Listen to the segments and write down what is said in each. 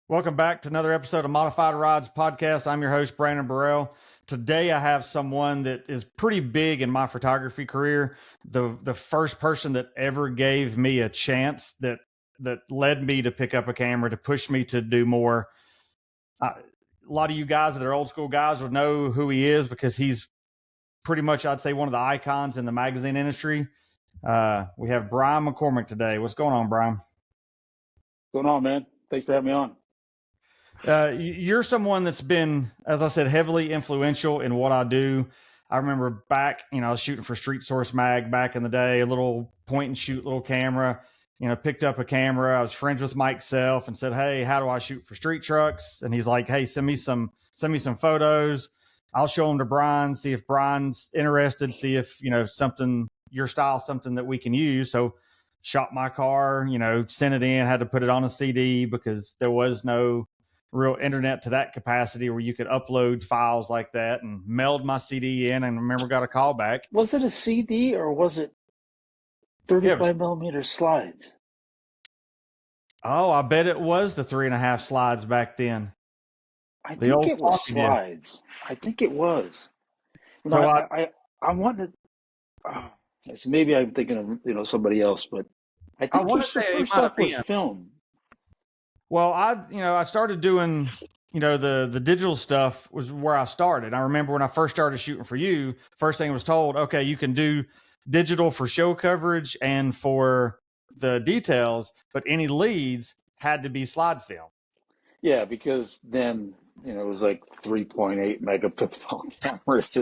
Welcome back to another episode of Modified Rides Podcast. I'm your host, Brandon Burrell. Today, I have someone that is pretty big in my photography career. The first person that ever gave me a chance that led me to pick up a camera, to push me to do more. A lot of you guys that are old school guys would know who he is because he's pretty much, I'd say, one of the icons in the magazine industry. We have Brian McCormick today. What's going on, Brian? What's going on, man? Thanks for having me on. You're someone that's been, as I said, heavily influential in what I do. I remember back, I was shooting for Street Source Mag back in the day, a little point and shoot little camera, picked up a camera. I was friends with Mike Self and said, "Hey, how do I shoot for street trucks?" And he's like, "Hey, send me some photos. I'll show them to Brian, see if Brian's interested, see if, something, your style, something that we can use." So shot my car, sent it in, had to put it on a CD because there was no real internet to that capacity where you could upload files like that, and mailed my CD in, and remember got a call back. Was it a CD or was it 35 millimeter slides? Oh, I bet it was the 3.5 slides back then. I think it was slides. I think it was. So I wanted to, so maybe I'm thinking of, somebody else, but I think your first stuff was film. Well, I started doing, the digital stuff was where I started. I remember when I first started shooting for you, first thing I was told, okay, you can do digital for show coverage and for the details, but any leads had to be slide film. Yeah, because then, it was like 3.8 megapixel cameras.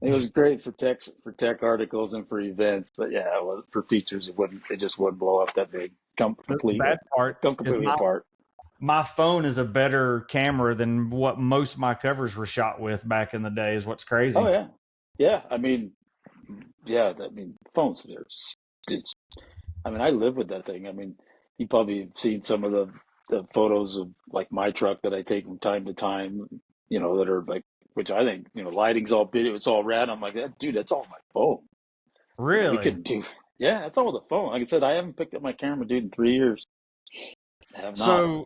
It was great for tech articles and for events, but yeah, it was, for features, it just wouldn't blow up that big. Come completely apart. My phone is a better camera than what most of my covers were shot with back in the day. Is what's crazy. Oh yeah, yeah. Phones. I live with that thing. You probably have seen some of the photos of like my truck that I take from time to time. That are like, which I think lighting's all big. It's all rad. I'm like, dude, that's all my phone. Really? Yeah, that's all the phone. Like I said, I haven't picked up my camera, dude, in 3 years. I have not.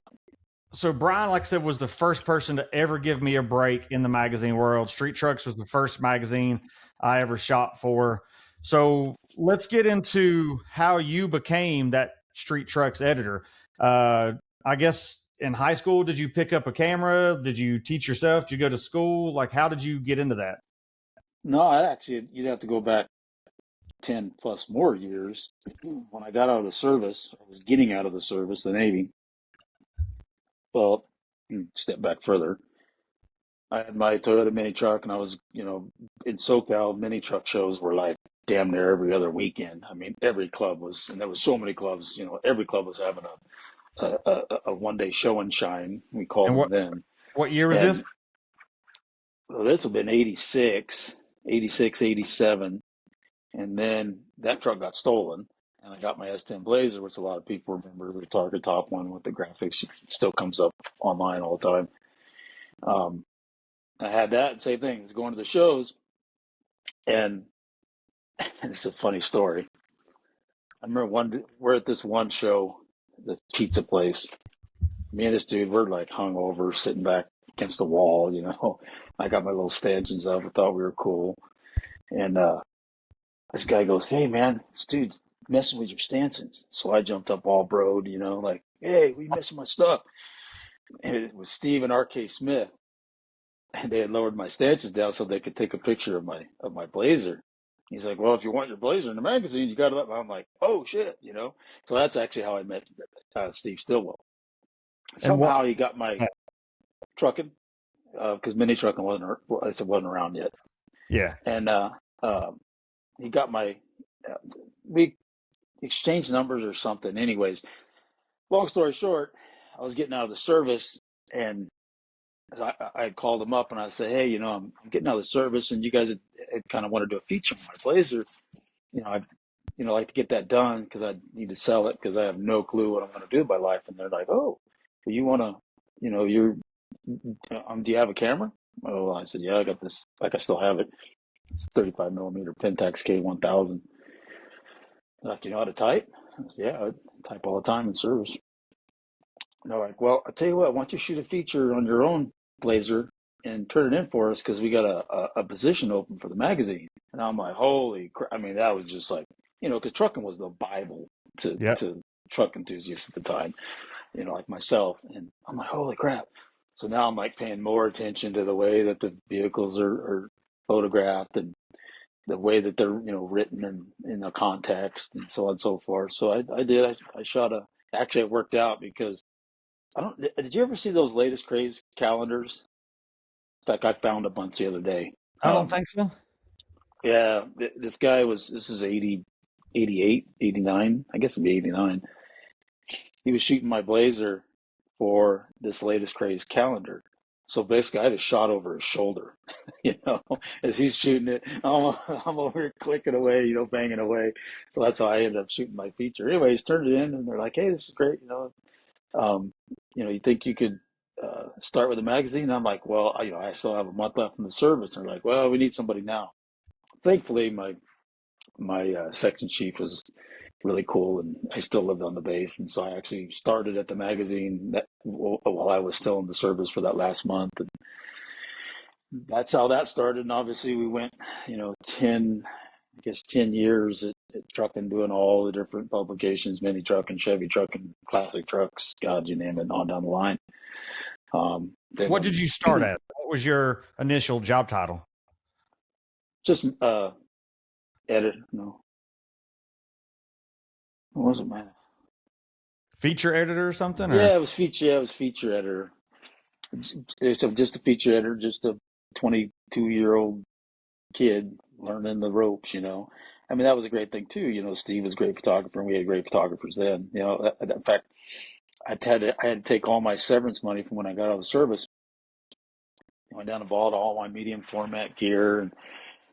So Brian, like I said, was the first person to ever give me a break in the magazine world. Street Trucks was the first magazine I ever shot for. So let's get into how you became that Street Trucks editor. I guess in high school, did you pick up a camera? Did you teach yourself? Did you go to school? Like, how did you get into that? No, you'd have to go back 10 plus more years. When I got out of the service, I was getting out of the service, the Navy. Well, step back further. I had my Toyota mini truck, and I was, in SoCal, mini truck shows were like damn near every other weekend. Every club was, and there was so many clubs, every club was having a one-day show and shine, we called them then. What year was this? Well, this would have been 86, 87. And then that truck got stolen, and I got my S10 Blazer, which a lot of people remember, the Target top one with the graphics. It still comes up online all the time. I had that, same thing. I was going to the shows, and it's a funny story. I remember we're at this one show, the pizza place. Me and this dude, we're like hungover, sitting back against the wall, I got my little stanchions up. I thought we were cool. And this guy goes, "Hey, man, this dude's messing with your stanchions." So I jumped up all broed, like, "Hey, we messing my stuff?" And it was Steve and R.K. Smith. And they had lowered my stanchions down so they could take a picture of my Blazer. He's like, "Well, if you want your Blazer in the magazine, you got to let me." I'm like, "Oh, shit," So that's actually how I met Steve Stillwell. Somehow he got my trucking, because mini trucking wasn't around yet. Yeah. And he got my, we exchanged numbers or something. Anyways, long story short, I was getting out of the service, and I called him up and I said, "Hey, I'm getting out of the service, and you guys had kind of want to do a feature on my Blazer. I'd like to get that done because I need to sell it because I have no clue what I'm going to do with my life." And they're like, "Oh, well, you want to, do you have a camera?" Oh, I said, "Yeah, I got this. Like, I still have it. It's 35 millimeter Pentax K1000. Like, you know how to type?" I said, "Yeah, I type all the time in service." And they're like, well, I'll tell you what, why don't you shoot a feature on your own Blazer and turn it in for us because we got a position open for the magazine. And I'm like, holy crap. I mean, that was just like, because trucking was the Bible Yep. to truck enthusiasts at the time, like myself. And I'm like, holy crap. So now I'm like paying more attention to the way that the vehicles are photographed and the way that they're, written in a context and so on and so forth. So I did. I shot actually it worked out because I don't. Did you ever see those latest craze calendars? In fact, I found a bunch the other day. I don't think so. Yeah, this guy this is 80, 88, 89. I guess it'd be 89. He was shooting my Blazer for this latest craze calendar. So basically, I had a shot over his shoulder, as he's shooting it. I'm over here clicking away, banging away. So that's how I ended up shooting my feature. Anyways, turned it in, and they're like, "Hey, this is great. Um, you think you could start with a magazine?" I'm like, "Well, I still have a month left in the service." And they're like, "Well, we need somebody now." Thankfully, my section chief was really cool, and I still lived on the base, and so I actually started at the magazine while I was still in the service for that last month, and that's how that started. And obviously, we went, 10 years at trucking, doing all the different publications, mini trucking, Chevy trucking, classic trucks, God, you name it, on down the line. Then What when did you start at? What was your initial job title? just edit, no, what was it, man? Feature editor or something? Or Yeah, it was feature. Yeah, it was feature editor. It's just a feature editor, just a 22-year-old kid learning the ropes. I mean, that was a great thing too. Steve was a great photographer, and we had great photographers then. In fact, I had to take all my severance money from when I got out of the service. I went down and bought all my medium format gear, and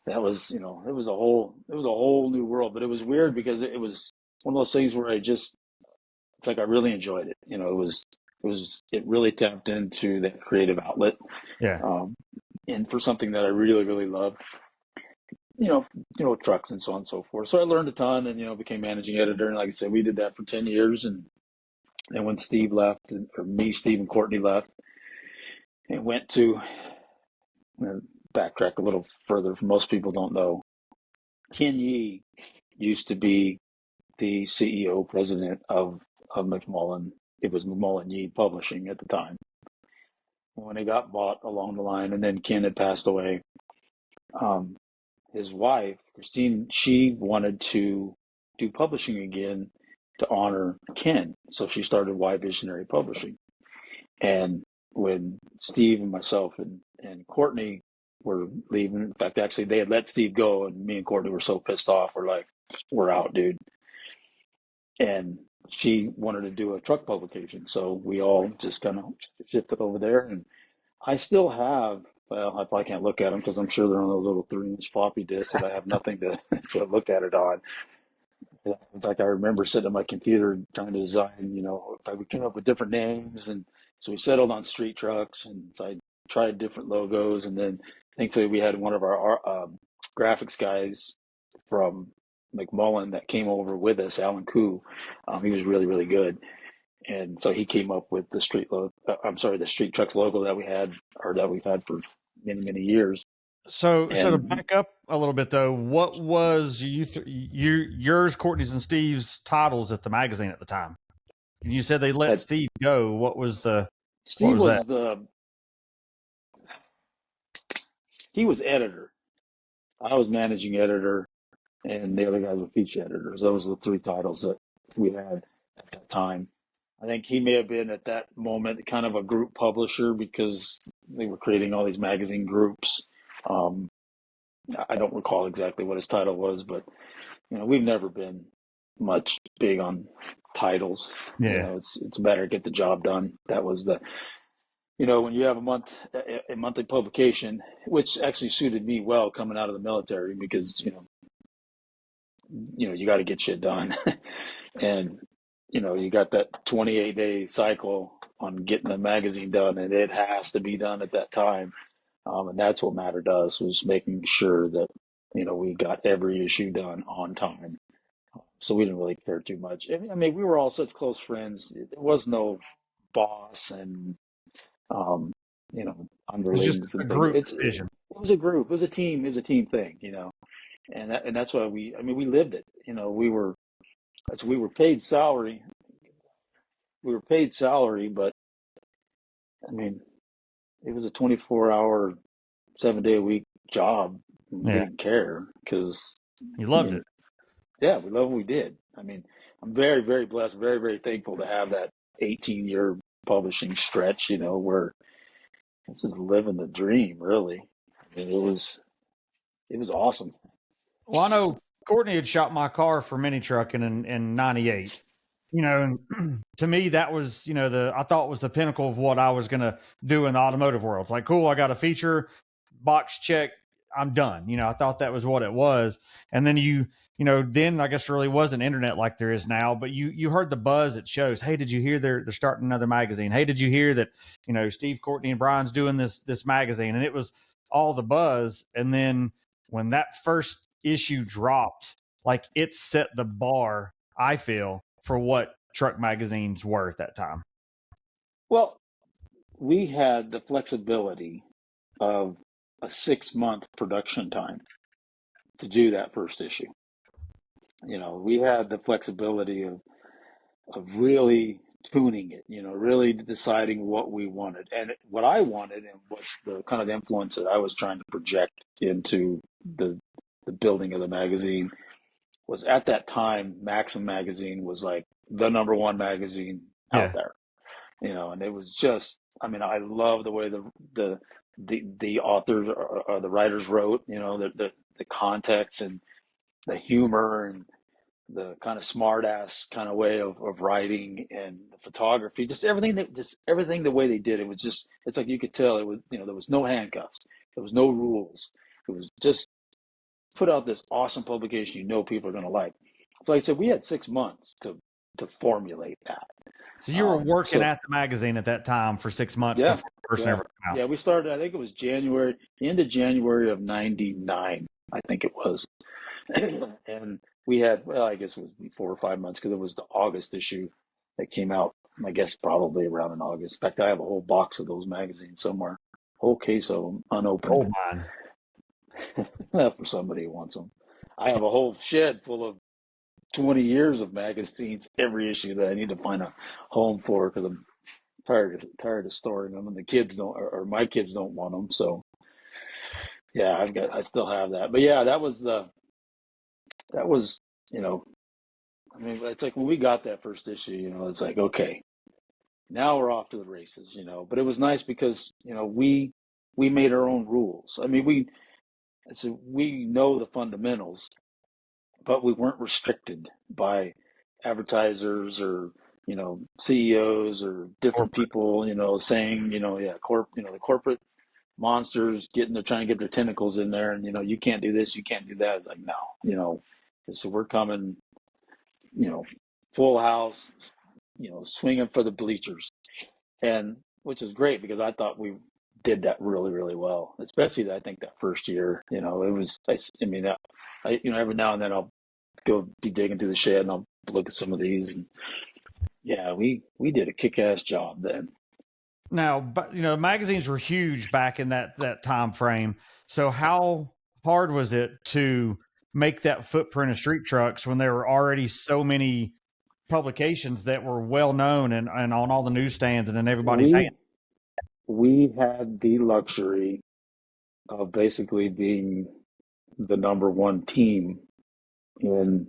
that was, it was a whole new world. But it was weird because it was one of those things where it's like I really enjoyed it. It really tapped into that creative outlet, yeah. um, and for something that I really, really loved. Trucks and so on and so forth. So I learned a ton, and became managing editor. And like I said, we did that for 10 years, and then when Steve left, or me, Steve, and Courtney left, and went to backtrack a little further. Most people don't know, Ken Yee used to be the CEO president of McMullen. It was McMullen Yee Publishing at the time. When it got bought along the line, and then Ken had passed away, um, his wife, Christine, she wanted to do publishing again to honor Ken. So she started Y Visionary Publishing. And when Steve and myself and Courtney were leaving, in fact, actually, they had let Steve go, and me and Courtney were so pissed off. We're like, we're out, dude. And she wanted to do a truck publication. So we all just kind of shifted over there. And I still have, well, I probably can't look at them because I'm sure they're on those little 3-inch floppy disks that I have nothing to, to look at it on. In fact, I remember sitting at my computer trying to design, we came up with different names. And so we settled on street trucks. And so I tried different logos. And then thankfully we had one of our graphics guys from McMullen that came over with us, Alan Koo. He was really, really good. And so he came up with the street trucks logo that we had, or that we've had for many, many years. So to And back up a little bit though, what was yours, Courtney's, and Steve's titles at the magazine at the time? And you said they let had, Steve go. What Steve was that? he was editor. I was managing editor, and the other guys were feature editors. Those were the three titles that we had at that time. I think he may have been at that moment kind of a group publisher because they were creating all these magazine groups. Um, I don't recall exactly what his title was, but we've never been much big on titles. Yeah. It's better to get the job done. That was when you have a monthly publication, which actually suited me well coming out of the military because you got to get shit done, and you got that 28-day cycle on getting the magazine done, and it has to be done at that time. And that's what mattered to us, was making sure that we got every issue done on time. So we didn't really care too much. I mean, we were all such close friends. There was no boss and you know, It was just underlings a and things. group decision. It was a group, it was a team, it was a team thing, you know, and that's why I mean, we lived it. You know, we were paid salary. We were paid salary, but I mean, it was a 24-hour, 7-day a week job. We Yeah, didn't care because, you I loved mean, it. yeah, we love what we did. I mean, I'm very, very blessed, very, very thankful to have that 18-year publishing stretch, you know, where I was just living the dream, really. I mean, it was awesome. Well, I know Courtney had shot my car for mini trucking in '98. You know, and to me, that was, you know, I thought was the pinnacle of what I was going to do in the automotive world. It's like, cool, I got a feature, box check, I'm done. You know, I thought that was what it was. And then you know, then I guess really wasn't internet like there is now, but you heard the buzz it shows. Hey, did you hear they're starting another magazine? Hey, did you hear that, you know, Steve, Courtney, and Brian's doing this magazine? And it was all the buzz. And then when that first issue dropped, like it set the bar, I feel, for what truck magazines were at that time. Well, we had the flexibility of a 6-month production time to do that first issue. You know, we had the flexibility of really tuning it, you know, really deciding what we wanted and what I wanted and what the kind of influence that I was trying to project into the building of the magazine was at that time, Maxim magazine was like the number one magazine out Yeah. there, you know, and it was just, I mean, I love the way the authors or the writers wrote, you know, the context and the humor and the kind of smart ass kind of way of writing and the photography, just everything the way they did it was just, it's like you could tell it was, you know, there was no handcuffs, there was no rules. It was just put out this awesome publication you know people are going to like. So like I said, we had 6 months to formulate that. So you were working So at the magazine at that time for 6 months yeah, before the person yeah, ever came out. yeah. We started. I think it was January, the end of January of '99. I think it was, and we had. Well, I guess it was 4 or 5 months because it was the August issue that came out. I guess probably around in August. In fact, I have a whole box of those magazines somewhere, whole case of them unopened Gold mine. for somebody who wants them. I have a whole shed full of 20 years of magazines, every issue that I need to find a home for because I'm tired of storing them, and the kids don't, or my kids don't want them. So yeah, I still have that. But yeah, that was, you know, I mean, it's like when we got that first issue, you know, it's like, okay, now we're off to the races, you know. But it was nice because, you know, we made our own rules. I mean, we know the fundamentals, but we weren't restricted by advertisers or, you know, CEOs or different Corporate. people, you know, saying, you know, yeah, the corporate monsters they're trying to get their tentacles in there, and you know, you can't do this, you can't do that. It's like, no, you know, so we're coming, you know, full house, you know, swinging for the bleachers, and which is great because I thought we did that really, really well, especially I think that first year, you know, it was, I mean, you know, every now and then I'll go be digging through the shed and I'll look at some of these, and yeah, we did a kick-ass job then. Now, but you know, magazines were huge back in that time frame. So how hard was it to make that footprint of street trucks when there were already so many publications that were well known and on all the newsstands and in everybody's hand? We we had the luxury of basically being the number one team in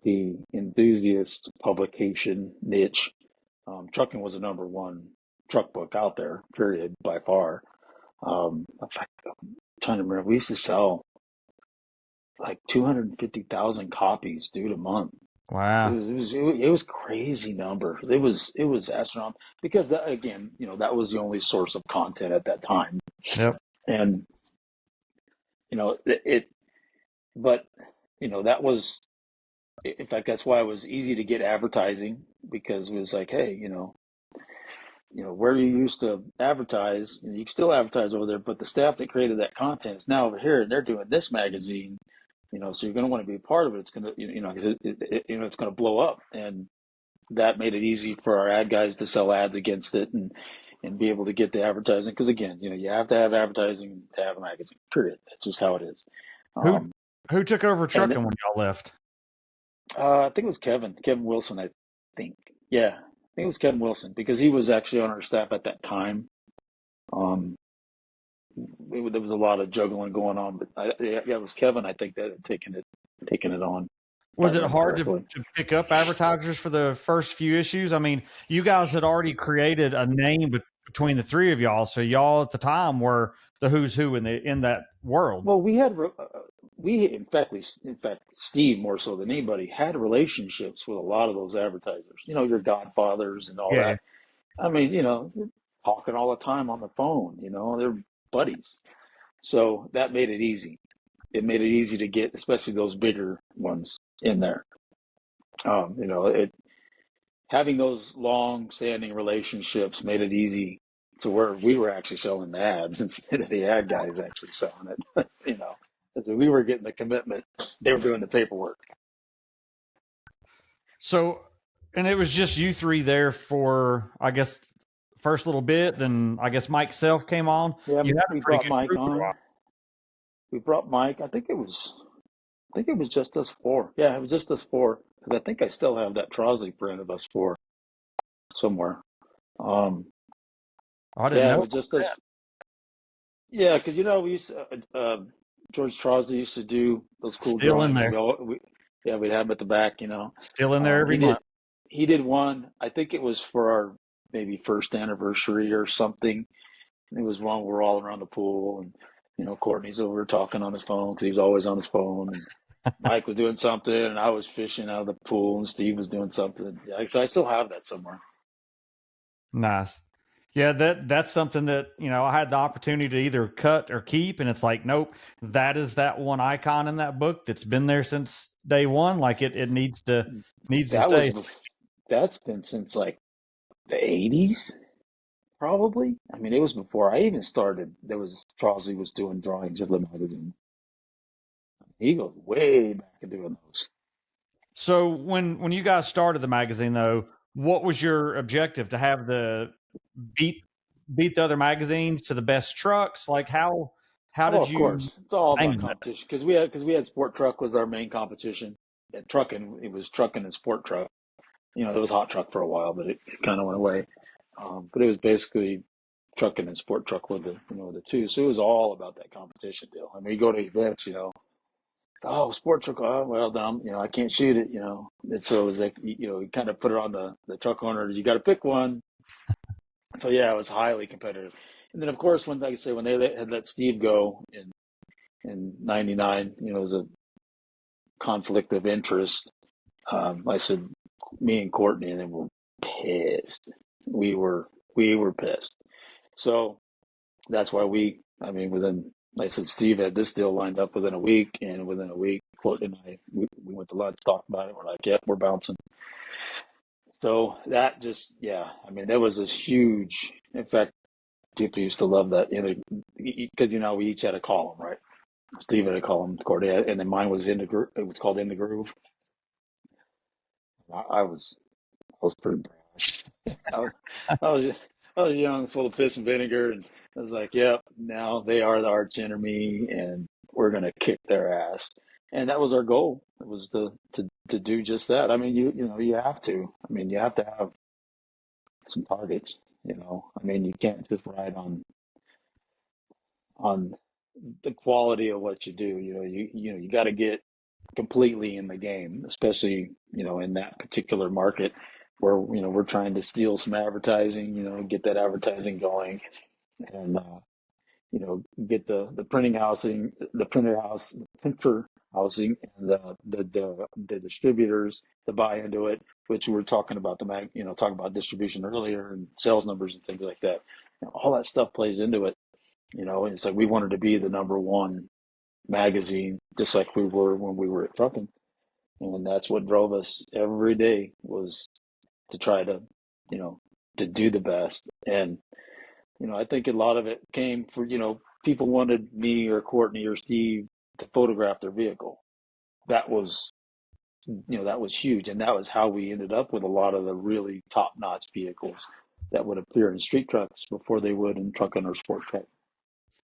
the enthusiast publication niche. Trucking was the number one truck book out there, period, by far. In fact, I'm trying to remember, we used to sell like 250,000 copies, dude, a month. Wow. It was crazy number. It was astronomical because that, again, you know, that was the only source of content at that time, Yep. and you know but you know that was, in fact, that's why it was easy to get advertising because it was like, hey, you know where you used to advertise, you can still advertise over there, but the staff that created that content is now over here and they're doing this magazine, you know, so you're going to want to be a part of it. It's going to, you know, because you know, it's going to blow up, and that made it easy for our ad guys to sell ads against it and be able to get the advertising. Because again, you have to have advertising to have a magazine. Period. That's just how it is. Who Um, who took over and trucking when y'all left? I think it was Kevin Wilson. I think, yeah, I think it was Kevin Wilson because he was actually on our staff at that time. Um, there was a lot of juggling going on, but yeah, it was Kevin. I think that had taken it on, if I Was it remember hard correctly. to pick up advertisers for the first few issues? I mean, you guys had already created a name between the three of y'all, so y'all at the time were the who's who in that world. Well, in fact, Steve more so than anybody had relationships with a lot of those advertisers. Your Godfathers and all Yeah. that. I mean, they're talking all the time on the phone. They're buddies. So that made it easy. It made it easy to get, especially those bigger ones in there. Having those long-standing relationships made it easy to where we were actually selling the ads instead of the ad guys actually selling it. So we were getting the commitment, they were doing the paperwork. So, and it was just you three there for, I guess, first little bit. Then I guess Mike Self came on. Yeah, You had a we pretty brought good Mike group for a on. while. We brought Mike. I think it was just us four. Yeah, it was just us four because I think I still have that Trosley print of us four somewhere. Um, I didn't yeah, it know was just us. Yeah, because we used to, George Trosley used to do those cool still in drawings. there, Yeah, we'd have them at the back. still in there every He month. did one. I think it was for our maybe first anniversary or something. It was one where we're all around the pool, and Courtney's over talking on his phone because he was always on his phone, and Mike was doing something, and I was fishing out of the pool, and Steve was doing something. Yeah, so I still have that somewhere. Nice. Yeah, that's something that, I had the opportunity to either cut or keep, and it's like, nope, that is that one icon in that book that's been there since day one. Like it needs to That was stay. that's been since like the '80s, probably. I mean, it was before I even started. There was Charles was doing drawings of the magazine. He goes way back in doing those. So when you guys started the magazine though, what was your objective to have the beat beat the other magazines to the best trucks? Like how Oh, did of you course, it's all aim about that? competition because we had Sport Truck was our main competition. At trucking, it was trucking and Sport Truck. There was Hot Truck for a while, but it kind of went away. But it was basically trucking and Sport Truck were the two. So it was all about that competition deal. I mean, you go to events, oh, Sport Truck, oh, well, I can't shoot it, And so it was like, you kind of put it on the truck owner. You got to pick one. So yeah, it was highly competitive. And then of course, when like I say, when they had let Steve go in '99, it was a conflict of interest. I said, me and Courtney, and then were pissed. We were pissed. So that's why I mean, like I said, Steve had this deal lined up within a week, and within a week, Courtney and we went to lunch, talked about it. We're like, yep, we're bouncing. So that just, yeah, I mean, there was this huge, in fact, people used to love that, because, we each had a column, right? Steve had a column, Courtney, and then mine was it was called In the Groove. I was pretty brash. I was, I was, I was young, full of piss and vinegar, and I was like, "Yep, now they are the arch enemy, and we're gonna kick their ass." And that was our goal. It was to do just that. I mean, you have to. I mean, you have to have some targets. I mean, you can't just ride on the quality of what you do. You got to get completely in the game, especially in that particular market where we're trying to steal some advertising, get that advertising going, and get the printing housing, the printer housing, and the distributors to buy into it. Which we were talking about talking about distribution earlier and sales numbers and things like that. All that stuff plays into it. It's like we wanted to be the number one magazine, just like we were when we were at trucking. And that's what drove us every day was to try you know, to do the best. And, I think a lot of it came for, people wanted me or Courtney or Steve to photograph their vehicle. That was that was huge, and that was how we ended up with a lot of the really top-notch vehicles that would appear in street trucks before they would in trucking or sport truck.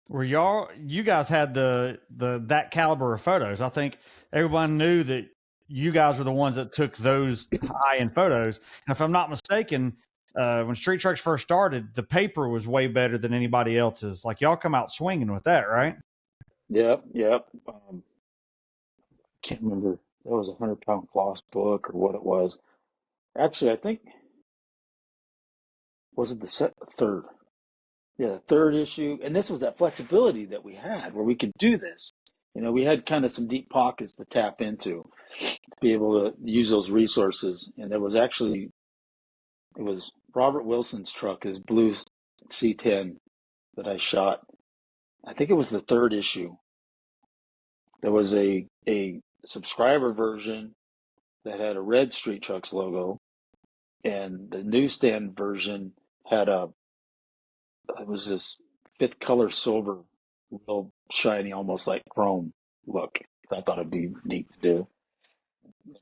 Where you guys had the that caliber of photos. I think everyone knew that you guys were the ones that took those high end photos. And if I'm not mistaken, when street trucks first started, the paper was way better than anybody else's. Like y'all come out swinging with that, right? Yep, yep. Can't remember. That was a 100-pound Kloss book or what it was. Actually, I think was it the third? Yeah, the third issue. And this was that flexibility that we had where we could do this. We had kind of some deep pockets to tap into to be able to use those resources. And there was actually, it was Robert Wilson's truck, his blue C10 that I shot. I think it was the third issue. There was a subscriber version that had a red Street Trucks logo, and the newsstand version had it was this fifth color silver, real shiny, almost like chrome look. I thought it'd be neat to do.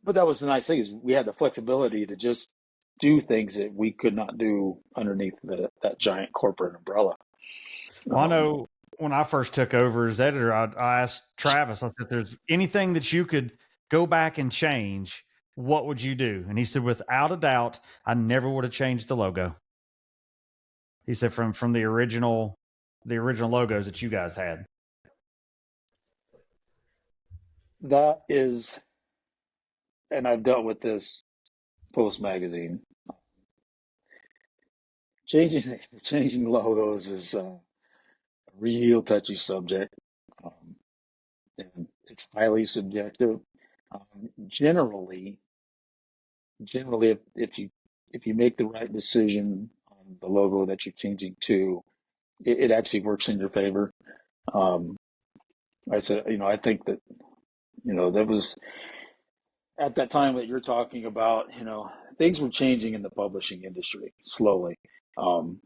But that was the nice thing, is we had the flexibility to just do things that we could not do underneath that giant corporate umbrella. Well, I know when I first took over as editor, I asked Travis, I said, if there's anything that you could go back and change, what would you do? And he said, without a doubt, I never would have changed the logo. He said from the original logos that you guys had. That is, and I've dealt with this post magazine. Changing logos is a real touchy subject, and it's highly subjective. Generally, if you make the right decision on the logo that you're changing to, it actually works in your favor. Um, I said, I think that that was at that time that you're talking about. Things were changing in the publishing industry slowly. Um,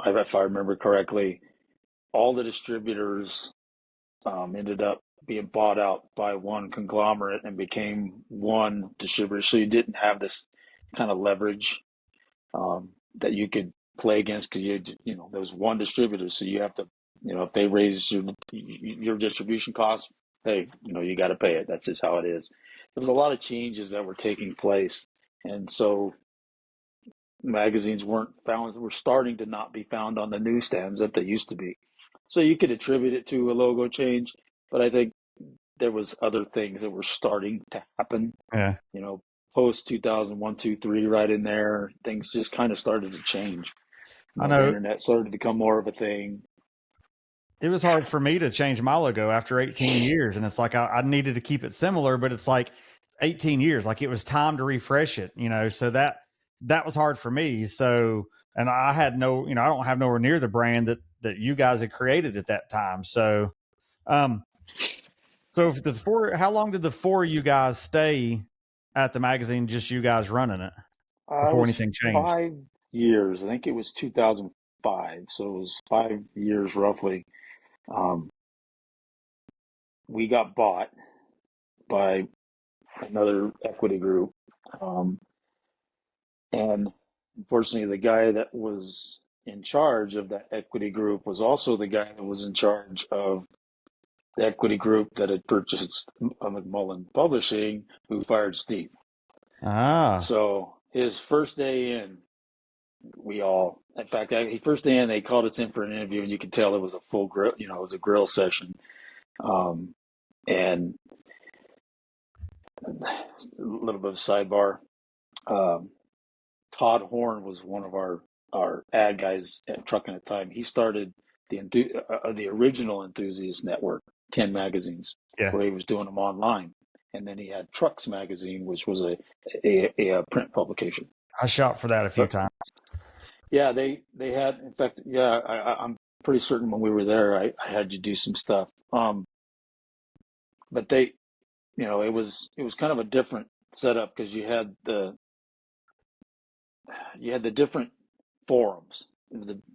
if I remember correctly, all the distributors ended up being bought out by one conglomerate and became one distributor. So you didn't have this kind of leverage that you could play against, because there was one distributor. So you have to, if they raise your distribution costs, hey, you got to pay it. That's just how it is. There was a lot of changes that were taking place, and so magazines were starting to not be found on the newsstands that they used to be. So you could attribute it to a logo change, but I think there was other things that were starting to happen. Yeah. Post 2001, 2, 3, right in there, things just kind of started to change. I know the internet started to become more of a thing. it was hard for me to change my logo after 18 years. And it's like, I needed to keep it similar, but it's like 18 years, like it was time to refresh it, so that was hard for me. So, and I had no, I don't have nowhere near the brand that you guys had created at that time. So, so how long did the four of you guys stay at the magazine, just you guys running it, It before was anything changed? 5 years. I think it was 2005. So it was 5 years roughly. Um, we got bought by another equity group. And unfortunately, the guy that was in charge of that equity group was also the guy that was in charge of the equity group that had purchased McMullen Publishing, who fired Steve. Ah. So his first day in, in fact, first day in, they called us in for an interview, and you could tell it was a full grill, it was a grill session. And a little bit of sidebar. Todd Horn was one of our ad guys at Trucking at the time. He started the original Enthusiast Network, 10 magazines, Yeah. where he was doing them online. And then he had Trucks Magazine, which was a print publication. I shot for that a few times. Yeah, they had, in fact, yeah, I'm pretty certain when we were there, I had you do some stuff. But it was kind of a different setup, because you had the different forums.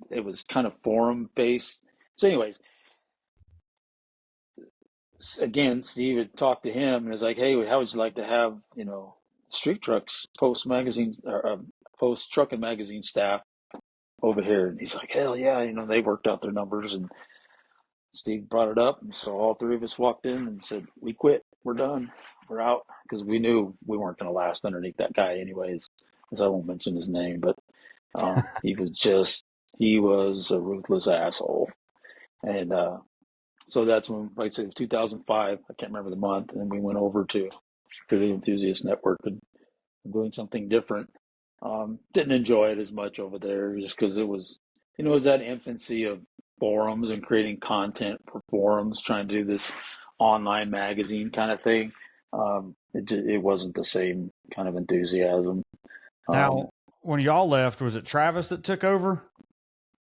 It was kind of forum based. So anyways, again, Steve had talked to him and was like, "Hey, how would you like to have Street Trucks Post magazine or Post Trucking magazine staff over here?" And he's like, "Hell yeah!" They worked out their numbers, and Steve brought it up, and so all three of us walked in and said, "We quit. We're done. We're out," because we knew we weren't going to last underneath that guy, anyways. As I won't mention his name, but he was a ruthless asshole, and so that's when, like I said, it was 2005. I can't remember the month, and we went over to the Enthusiast Network and doing something different. Didn't enjoy it as much over there just because it was that infancy of forums and creating content for forums, trying to do this online magazine kind of thing. It wasn't the same kind of enthusiasm. Now, when y'all left, was it Travis that took over?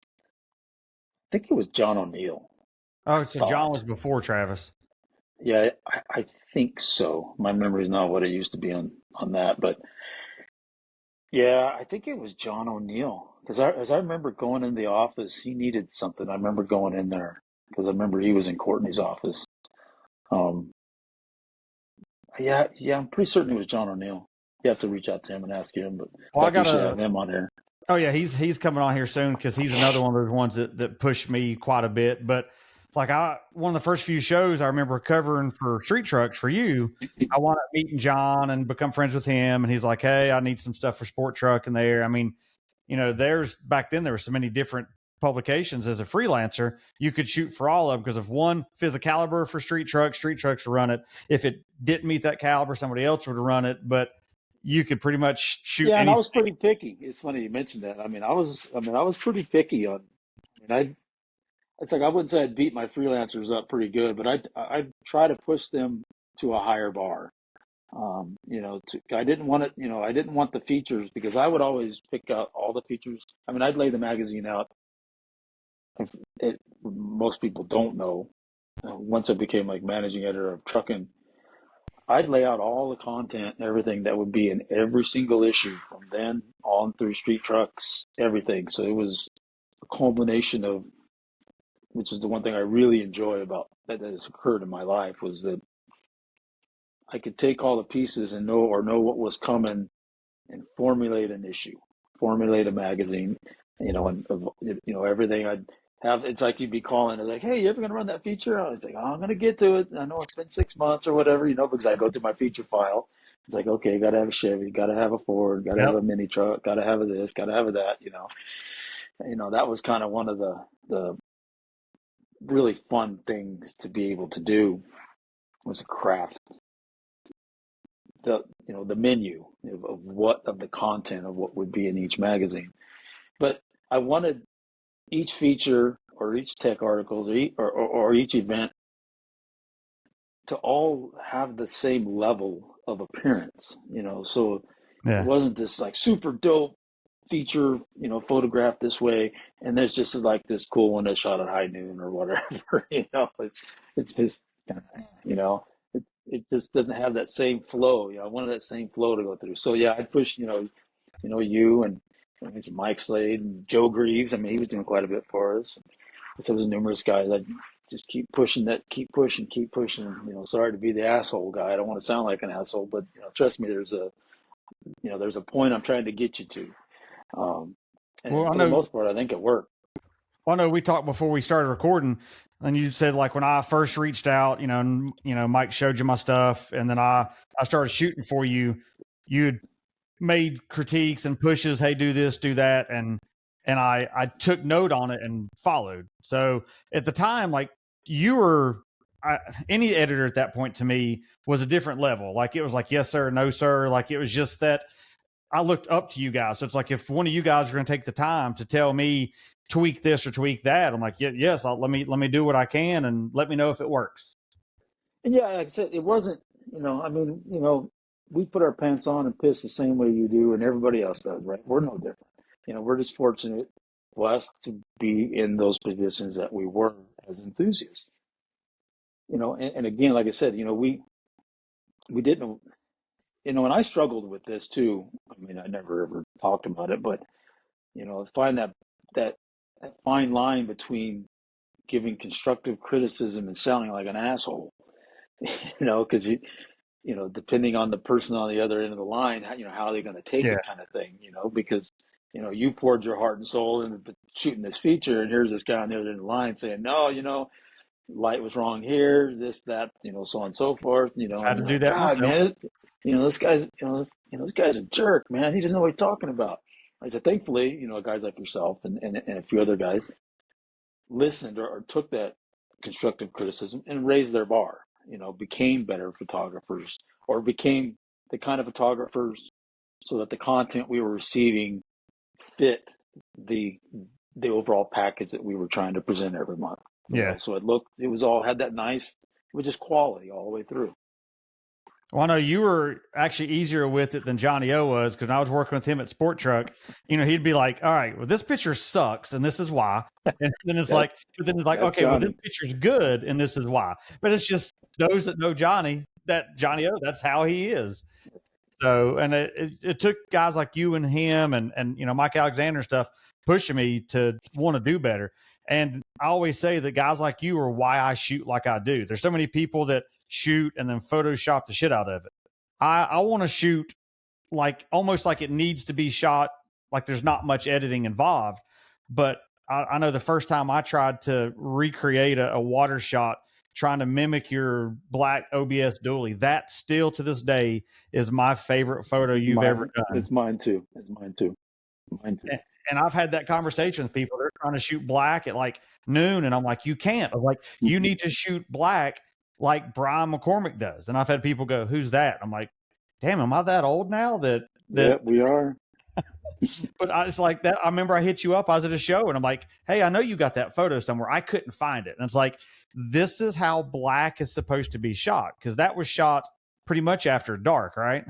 I think it was John O'Neill. Oh, so John was before Travis. Yeah, I think so. My memory's not what it used to be on that, but yeah, I think it was John O'Neill because as I remember going in the office, he needed something. I remember going in there because I remember he was in Courtney's office. Um, yeah, I'm pretty certain it was John O'Neill. You have to reach out to him and ask him, but Well, we should have him on here. Oh yeah, he's coming on here soon because he's another one of those ones that pushed me quite a bit. But like one of the first few shows I remember covering for Street Trucks for you, I wound up meeting John and become friends with him. And he's like, "Hey, I need some stuff for Sport Truck in there." I mean, back then there were so many different publications as a freelancer. You could shoot for all of them because if one fits a caliber for Street Trucks would run it. If it didn't meet that caliber, somebody else would run it. But you could pretty much shoot. Yeah, and anything. I was pretty picky. It's funny you mentioned that. I was pretty picky on. It's like I wouldn't say I'd beat my freelancers up pretty good, but I try to push them to a higher bar. I didn't want it. I didn't want the features because I would always pick out all the features. I mean, I'd lay the magazine out. Most people don't know. Once I became like managing editor of Trucking, I'd lay out all the content and everything that would be in every single issue from then on through Street Trucks, everything. So it was a culmination of, which is the one thing I really enjoy about that has occurred in my life, was that I could take all the pieces and know what was coming and formulate an issue, formulate a magazine, and everything I'd have. It's like you'd be calling, it's like, "Hey, you ever gonna run that feature?" I was like, "Oh, I'm gonna get to it. I know it's been 6 months or whatever, because I go through my feature file. It's like, okay, gotta have a Chevy, gotta have a Ford, gotta have a mini truck, gotta have a this, gotta have a that. That was kind of one of the really fun things to be able to do, was to craft the menu of the content of what would be in each magazine. But I wanted each feature or each tech article or each event to all have the same level of appearance, so it wasn't this like super dope feature, photographed this way, and there's just like this cool one that's shot at high noon or whatever. It's just it just doesn't have that same flow. I wanted that same flow to go through. So yeah, I'd push, you and Mike Slade and Joe Greaves. I mean, he was doing quite a bit for us. So there's numerous guys. I'd just keep pushing that, keep pushing. Sorry to be the asshole guy. I don't want to sound like an asshole, but trust me, there's a point I'm trying to get you to. And for the most part, I think it worked. Well, I know we talked before we started recording, and you said like when I first reached out, Mike showed you my stuff, and then I started shooting for you. You'd made critiques and pushes, hey, do this, do that, and I took note on it and followed. So at the time, like you were, any editor at that point to me was a different level. Like it was like yes sir, no sir. Like it was just that I looked up to you guys. So it's like if one of you guys are going to take the time to tell me tweak this or tweak that, I'm like, yes, let me do what I can and let me know if it works. And yeah, like I said, it wasn't, we put our pants on and piss the same way you do and everybody else does, right? We're no different. We're just fortunate, blessed to be in those positions that we were as enthusiasts. And again, like I said, we didn't, and I struggled with this too. I mean, I never ever talked about it, but find that fine line between giving constructive criticism and sounding like an asshole. because depending on the person on the other end of the line, how are they going to take Yeah. it, kind of thing, because you poured your heart and soul into shooting this feature, and here's this guy on the other end of the line saying, no, light was wrong here, this, that, so on and so forth, I've and had to you're do like, that God, myself. man, this guy's, this guy's a jerk, man. He doesn't know what he's talking about. I said, thankfully, guys like yourself and a few other guys listened or took that constructive criticism and raised their bar, became better photographers or became the kind of photographers so that the content we were receiving fit the the overall package that we were trying to present every month. Yeah. So it was all had that nice, it was just quality all the way through. Well, I know you were actually easier with it than Johnny O was, because I was working with him at Sport Truck. He'd be like, "All right, well, this picture sucks, and this is why." And then it's That like, but then it's like, that's "Okay, well, this Johnny. picture's good, and this is why." But it's just those that know Johnny, that Johnny O, that's how he is. So, and it took guys like you and him and Mike Alexander and stuff pushing me to want to do better. And I always say that guys like you are why I shoot like I do. There's so many people that shoot and then Photoshop the shit out of it. I want to shoot like almost like it needs to be shot, like there's not much editing involved. But I know the first time I tried to recreate a water shot trying to mimic your black OBS dually, that still to this day is my favorite photo you've ever done. It's mine too. It's mine too. Mine too. And I've had that conversation with people. They're trying to shoot black at like noon, and I'm like, you can't. I'm like, you need to shoot black like Brian McCormick does. And I've had people go, "Who's that?" I'm like, damn, am I that old now that Yeah, we are. but it's like that. I remember I hit you up. I was at a show and I'm like, "Hey, I know you got that photo somewhere. I couldn't find it." And it's like, this is how black is supposed to be shot, because that was shot pretty much after dark, right?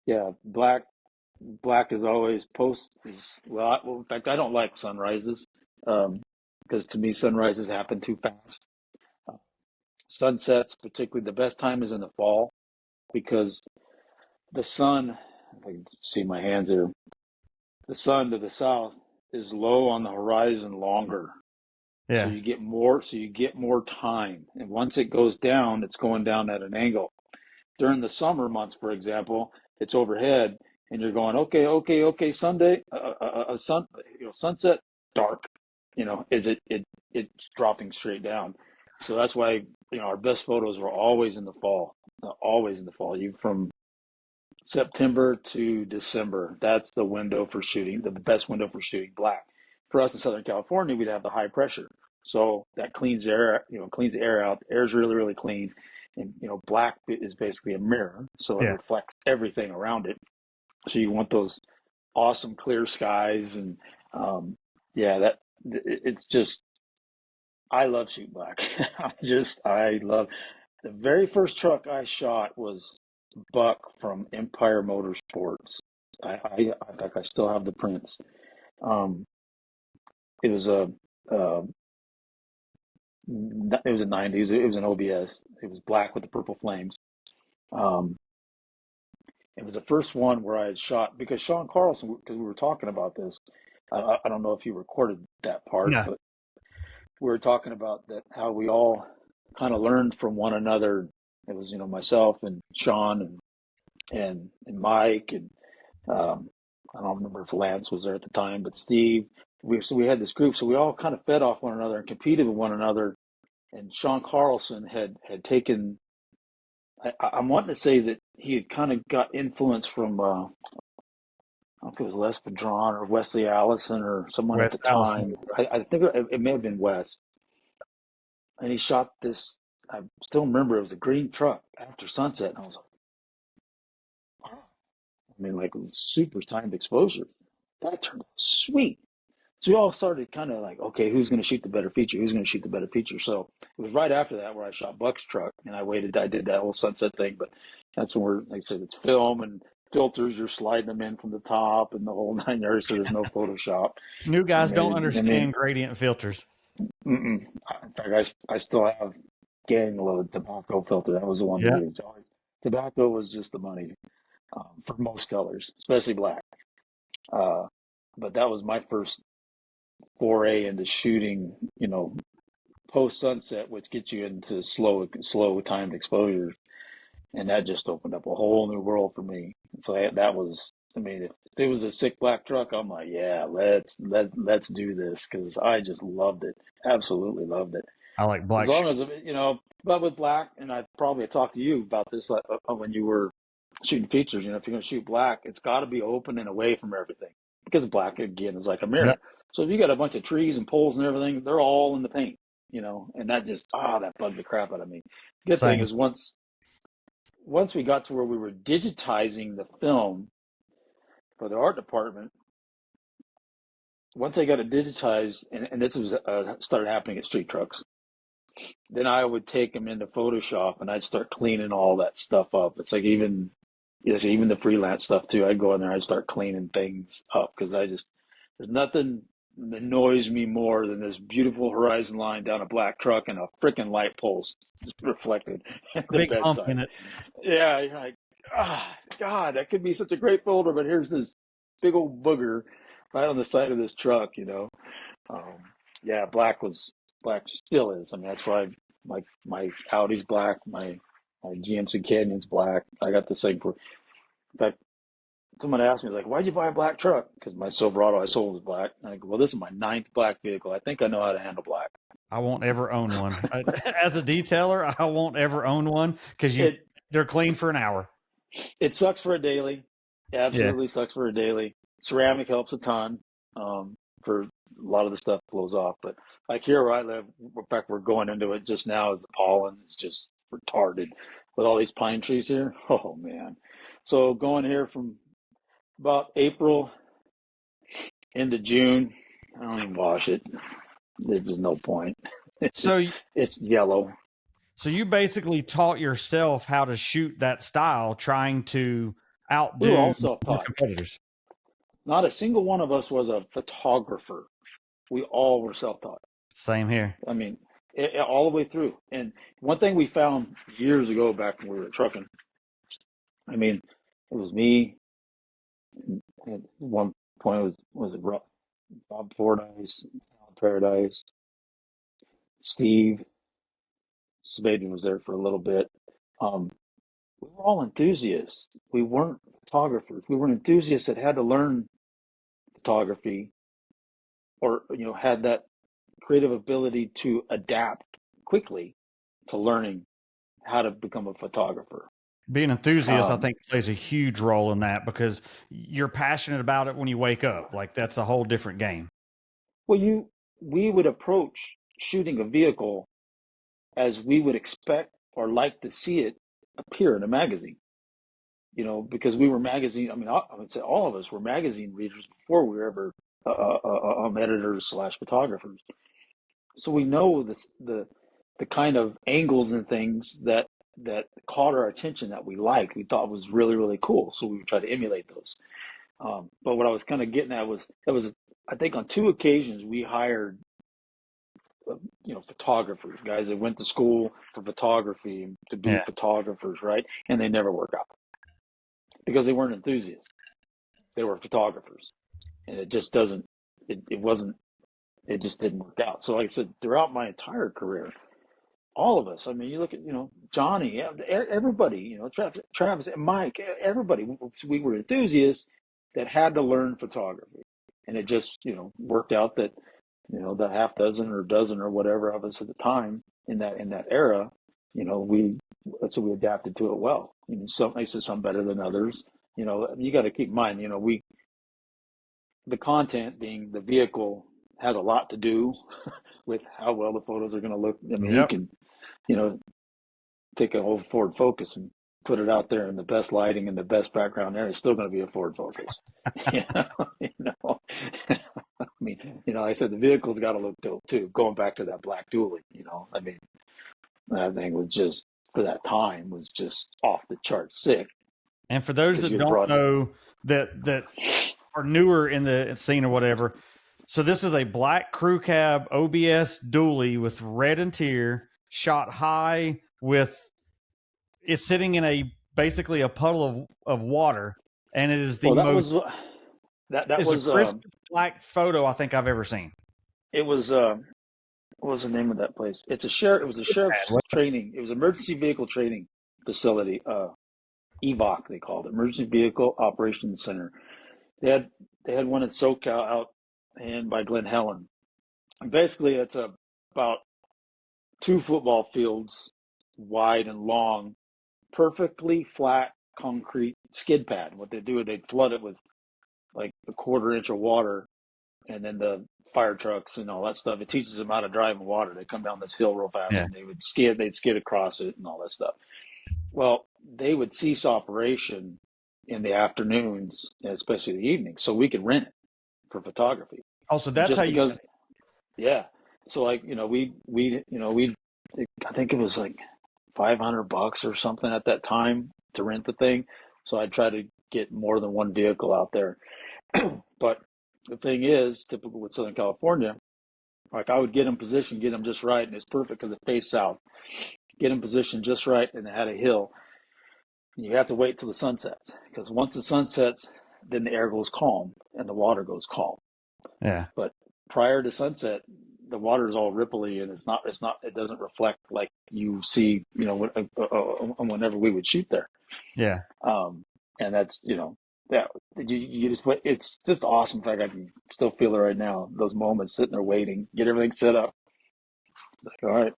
Yeah, black is always post is well, in fact, I don't like sunrises, because to me sunrises happen too fast. Uh, Sunsets, particularly, the best time is in the fall because the sun, if I can see my hands here, the sun to the south is low on the horizon longer. Yeah. So you get more time. And once it goes down, it's going down at an angle. During the summer months, for example, it's overhead, and you're going, okay, Sunday, sunset, dark. Is it's dropping straight down. So that's why our best photos were always in the fall, always in the fall. You from September to December. That's the window for shooting, the best window for shooting black. For us in Southern California, we'd have the high pressure. So that cleans air, cleans the air out. The air is really, really clean. And, black is basically a mirror. So it Yeah. reflects everything around it. So you want those awesome clear skies. And yeah, it's just, I love shooting black. I love the very first truck I shot was Buck from Empire Motorsports. In fact, I still have the prints. Um, it was uh, it was a 90s. It was an OBS. It was black with the purple flames. Um, it was the first one where I had shot because Sean Carlson, because we were talking about this. I don't know if you recorded that part, No. but we were talking about that how we all kind of learned from one another. It was myself and Sean and Mike and I don't remember if Lance was there at the time, but Steve. So we had this group, so we all kind of fed off one another and competed with one another. And Sean Carlson had taken. I'm wanting to say that he had kind of got influence from I don't know if it was Les Padron or Wesley Allison or someone at Wes the Allison. time. I think it may have been Wes. And he shot this. I still remember it was a green truck after sunset, and I was like, wow. I mean, like super timed exposure. That turned out sweet. So we all started kind of like, okay, who's going to shoot the better feature? Who's going to shoot the better feature? So it was right after that where I shot Buck's truck, and I did that whole sunset thing. But that's when we're, like I said, it's film and filters. You're sliding them in from the top and the whole 9 yards. So there's no Photoshop. New guys don't I mean, understand gradient filters. in fact, I still have gang load tobacco filter. That was the one to Yeah. use. Tobacco was just the money for most colors, especially black. Uh, but that was my first foray into shooting, post sunset, which gets you into slow timed exposures, and that just opened up a whole new world for me. So that was, I mean, if it was a sick black truck, I'm like, yeah, let's do this, because I just loved it, absolutely loved it. I like As black. long as, but with black, and I probably talked to you about this when you were shooting features. If you're going to shoot black, it's got to be open and away from everything, because black again is like a mirror. Yep. So if you got a bunch of trees and poles and everything, they're all in the paint, and that just that bugged the crap out of me. Good thing Same. is once we got to where we were digitizing the film for the art department, once I got it digitized, and this was started happening at street trucks, then I would take them into Photoshop and I'd start cleaning all that stuff up. It's like even the freelance stuff too. I'd go in there, I'd start cleaning things up, because there's nothing that annoys me more than this beautiful horizon line down a black truck and a freaking light pole's just reflected in the Big bump bedside. in it. Yeah, you're like, God, that could be such a great folder, but here's this big old booger right on the side of this truck. Um, yeah, black still is. I mean, that's why my Audi's black, my GMC Canyon's black. I got this thing for. In fact, someone asked me, like, "Why'd you buy a black truck?" Because my Silverado I sold was black. And I go, "Well, this is my 9th black vehicle. I think I know how to handle black." I won't ever own one. As a detailer, I won't ever own one, because It they're clean for an hour. it sucks for a daily. It Yeah. absolutely sucks for a daily. Ceramic helps a ton. For a lot of the stuff blows off, but like here where I live, in fact, we're going into it just now, as the pollen is just retarded with all these pine trees here. Oh man. So going here from about April into June, I don't even wash it. There's no point. So It's yellow. So you basically taught yourself how to shoot that style, trying to We were outdo all your self-taught. competitors. Not a single one of us was a photographer. We all were self-taught. Same here. I mean, all the way through. And one thing we found years ago, back when we were trucking, I mean, it was me. At one point, was it Bob Fordyce, Alan Paradise, Steve Sabadian was there for a little bit. We were all enthusiasts. We weren't photographers. We were enthusiasts that had to learn photography, or had that creative ability to adapt quickly to learning how to become a photographer. Being enthusiast, I Um, think, plays a huge role in that, because you're passionate about it when you wake up. Like, that's a whole different game. well, we would approach shooting a vehicle as we would expect or like to see it appear in a magazine. Because we were magazine. I mean, I would say all of us were magazine readers before we were ever editors slash photographers. So we know the kind of angles and things that caught our attention, that we liked, we thought was really, really cool. So we would try to emulate those. But what I was kind of getting at was, I think on 2 occasions we hired photographers, guys that went to school for photography to be Yeah. photographers, right? And they never work out because they weren't enthusiasts. They were photographers, and it just doesn't. It wasn't. It just didn't work out. So, like I said, throughout my entire career, all of us. I mean, you look at Johnny, everybody, Travis, Mike, everybody. We were enthusiasts that had to learn photography, and it just worked out that the half dozen or dozen or whatever of us at the time in that era, we adapted to it well. Some places, some better than others. You got to keep in mind, the content being the vehicle has a lot to do with how well the photos are going to look. I mean, you Yep. can, take a whole Ford Focus and put it out there in the best lighting and the best background there. It's still going to be a Ford Focus. you know, I mean, I said the vehicle's got to look dope too. Going back to that black dually, I mean, that thing was just, for that time, was just off the chart sick. And for those Because that you'd don't brought, know, that are newer in the scene or whatever, so this is a black crew cab OBS dually with red interior, shot high with, it's sitting in basically a puddle of water, and it is the well, that most, was that it's the was crispest black photo I think I've ever seen. it was what was the name of that place? It was a sheriff's training. It was emergency vehicle training facility. EVOC they called it, Emergency Vehicle Operations Center. They had they had one in SoCal out and by Glen Helen. And basically, it's about 2 football fields wide and long, perfectly flat concrete skid pad. What they do is they flood it with like a 1/4 inch of water, and then the fire trucks and all that stuff. It teaches them how to drive in water. They come down this hill real fast, Yeah. and they'd skid across it and all that stuff. Well, they would cease operation in the afternoons, especially the evenings, so we could rent it for photography. Also, And that's just how you. because, yeah. So like, we I think it was like $500 or something at that time to rent the thing. So I try to get more than one vehicle out there. But the thing is, typical with Southern California, like I would get them positioned, get them just right, and it's perfect because it faced south. Get them positioned just right, and it had a hill. And you have to wait till the sun sets because once the sun sets, then the air goes calm and the water goes calm. Yeah. But prior to sunset, the water is all ripply and it doesn't reflect like you see, whenever we would shoot there. Yeah. And that's, yeah, you just, it's just awesome. In fact, I can still feel it right now. Those moments sitting there waiting, get everything set up. Like, all right,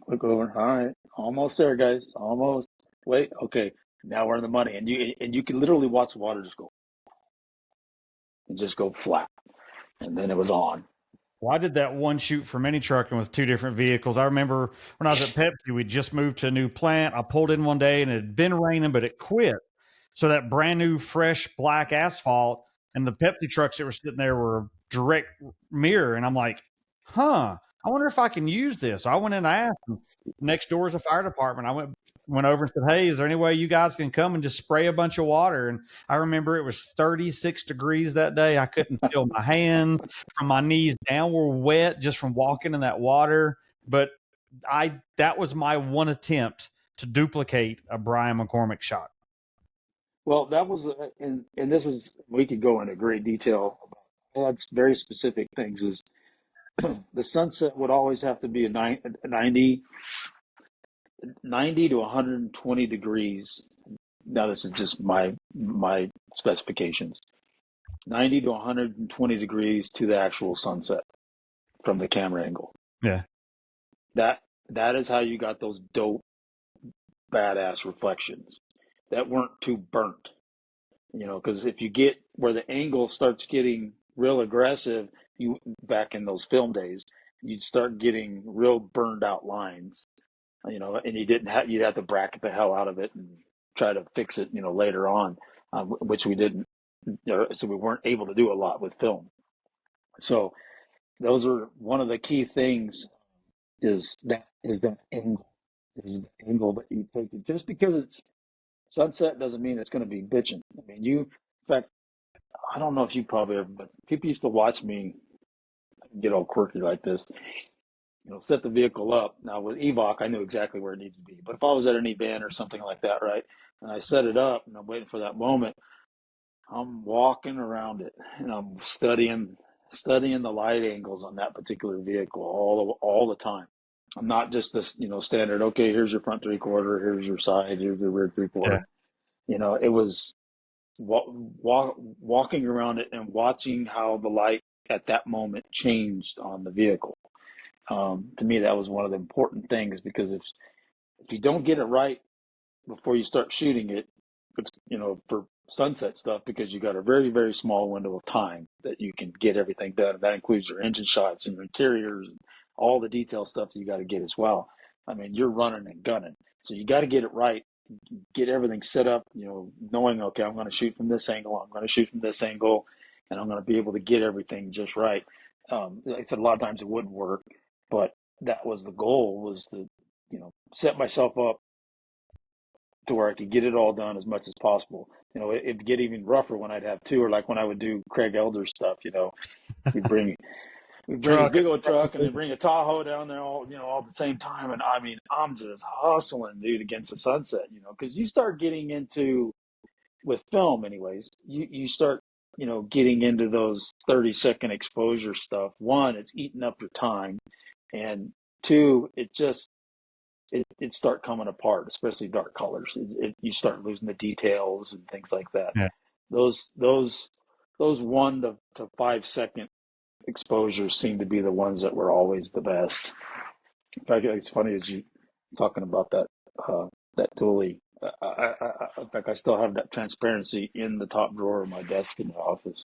look over. All right, almost there, guys. Almost. Wait, okay. Now we're in the money, and you can literally watch the water just go flat, and then it was on. Well, I did that one shoot for mini trucking with 2 different vehicles. I remember when I was at Pepsi, we just moved to a new plant. I pulled in one day and it had been raining, but it quit. So that brand new, fresh black asphalt and the Pepsi trucks that were sitting there were a direct mirror. And I'm like, huh, I wonder if I can use this. So I went in and asked. And next door is a fire department. I went over and said, hey, is there any way you guys can come and just spray a bunch of water? And I remember it was 36 degrees that day. I couldn't feel my hands from my knees down were wet just from walking in that water. But that was my one attempt to duplicate a Brian McCormick shot. Well, that was, and this is, we could go into great detail about that's very specific things. Is the sunset would always have to be a 90 to 120 degrees. Now, this is just my specifications. 90 to 120 degrees to the actual sunset from the camera angle. Yeah. That is how you got those dope, badass reflections that weren't too burnt. Because if you get where the angle starts getting real aggressive, you back in those film days, you'd start getting real burned out lines. And you'd have to bracket the hell out of it and try to fix it, later on, which we didn't. So we weren't able to do a lot with film. So those are one of the key things is that angle, is the angle that you take it. Just because it's sunset doesn't mean it's going to be bitching. I mean, in fact, I don't know if you probably ever, but people used to watch me get all quirky like this. Set the vehicle up. Now with EVOC, I knew exactly where it needed to be. But if I was at an event or something like that, right, and I set it up and I'm waiting for that moment, I'm walking around it and I'm studying the light angles on that particular vehicle all the time. I'm not just this, standard. Okay, here's your front 3/4, here's your side, here's your rear 3/4. Yeah. It was walking around it and watching how the light at that moment changed on the vehicle. To me, that was one of the important things because if you don't get it right before you start shooting it, it's, for sunset stuff, because you got a very, very small window of time that you can get everything done. That includes your engine shots and your interiors and all the detail stuff that you got to get as well. I mean, you're running and gunning. So you got to get it right, get everything set up, knowing, okay, I'm going to shoot from this angle, I'm going to shoot from this angle, and I'm going to be able to get everything just right. Like I said, a lot of times it wouldn't work, but that was the goal, was to, set myself up to where I could get it all done as much as possible. It'd get even rougher when I'd have two, or like when I would do Craig Elder stuff, we'd bring a big old truck and then bring a Tahoe down there all at the same time. And I mean, I'm just hustling, dude, against the sunset, because you start getting into, with film anyways, you start, getting into those 30-second exposure stuff. One, it's eating up your time. and two, it start coming apart, especially dark colors. You start losing the details and things like that. Yeah. Those 1 to 5 second exposures seem to be the ones that were always the best. In fact, it's funny as you talking about that dually. In fact, I still have that transparency in the top drawer of my desk in the office.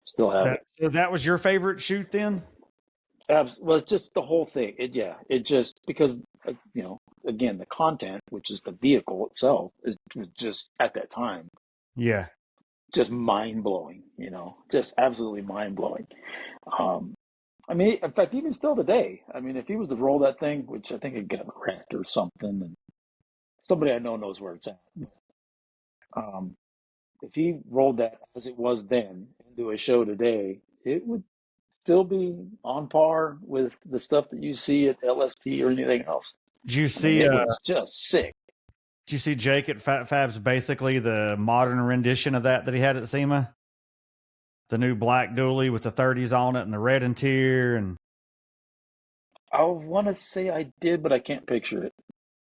Still have it. So that was your favorite shoot then? Well, it's just the whole thing. It just because again, the content, which is the vehicle itself, was just at that time Yeah. just mind blowing. Just absolutely mind blowing. I mean, in fact, even still today, I mean, if he was to roll that thing, which I think it got wrecked or something, and somebody I know knows where it's at. Um, if he rolled that as it was then into a show today, it would still be on par with the stuff that you see at LST or anything else. Did you I mean, see it was just sick. did you see Jake at Fat Fab's basically the modern rendition of that he had at SEMA? The new black dually with the 30s on it and the red interior, and I want to say I did, but I can't picture it.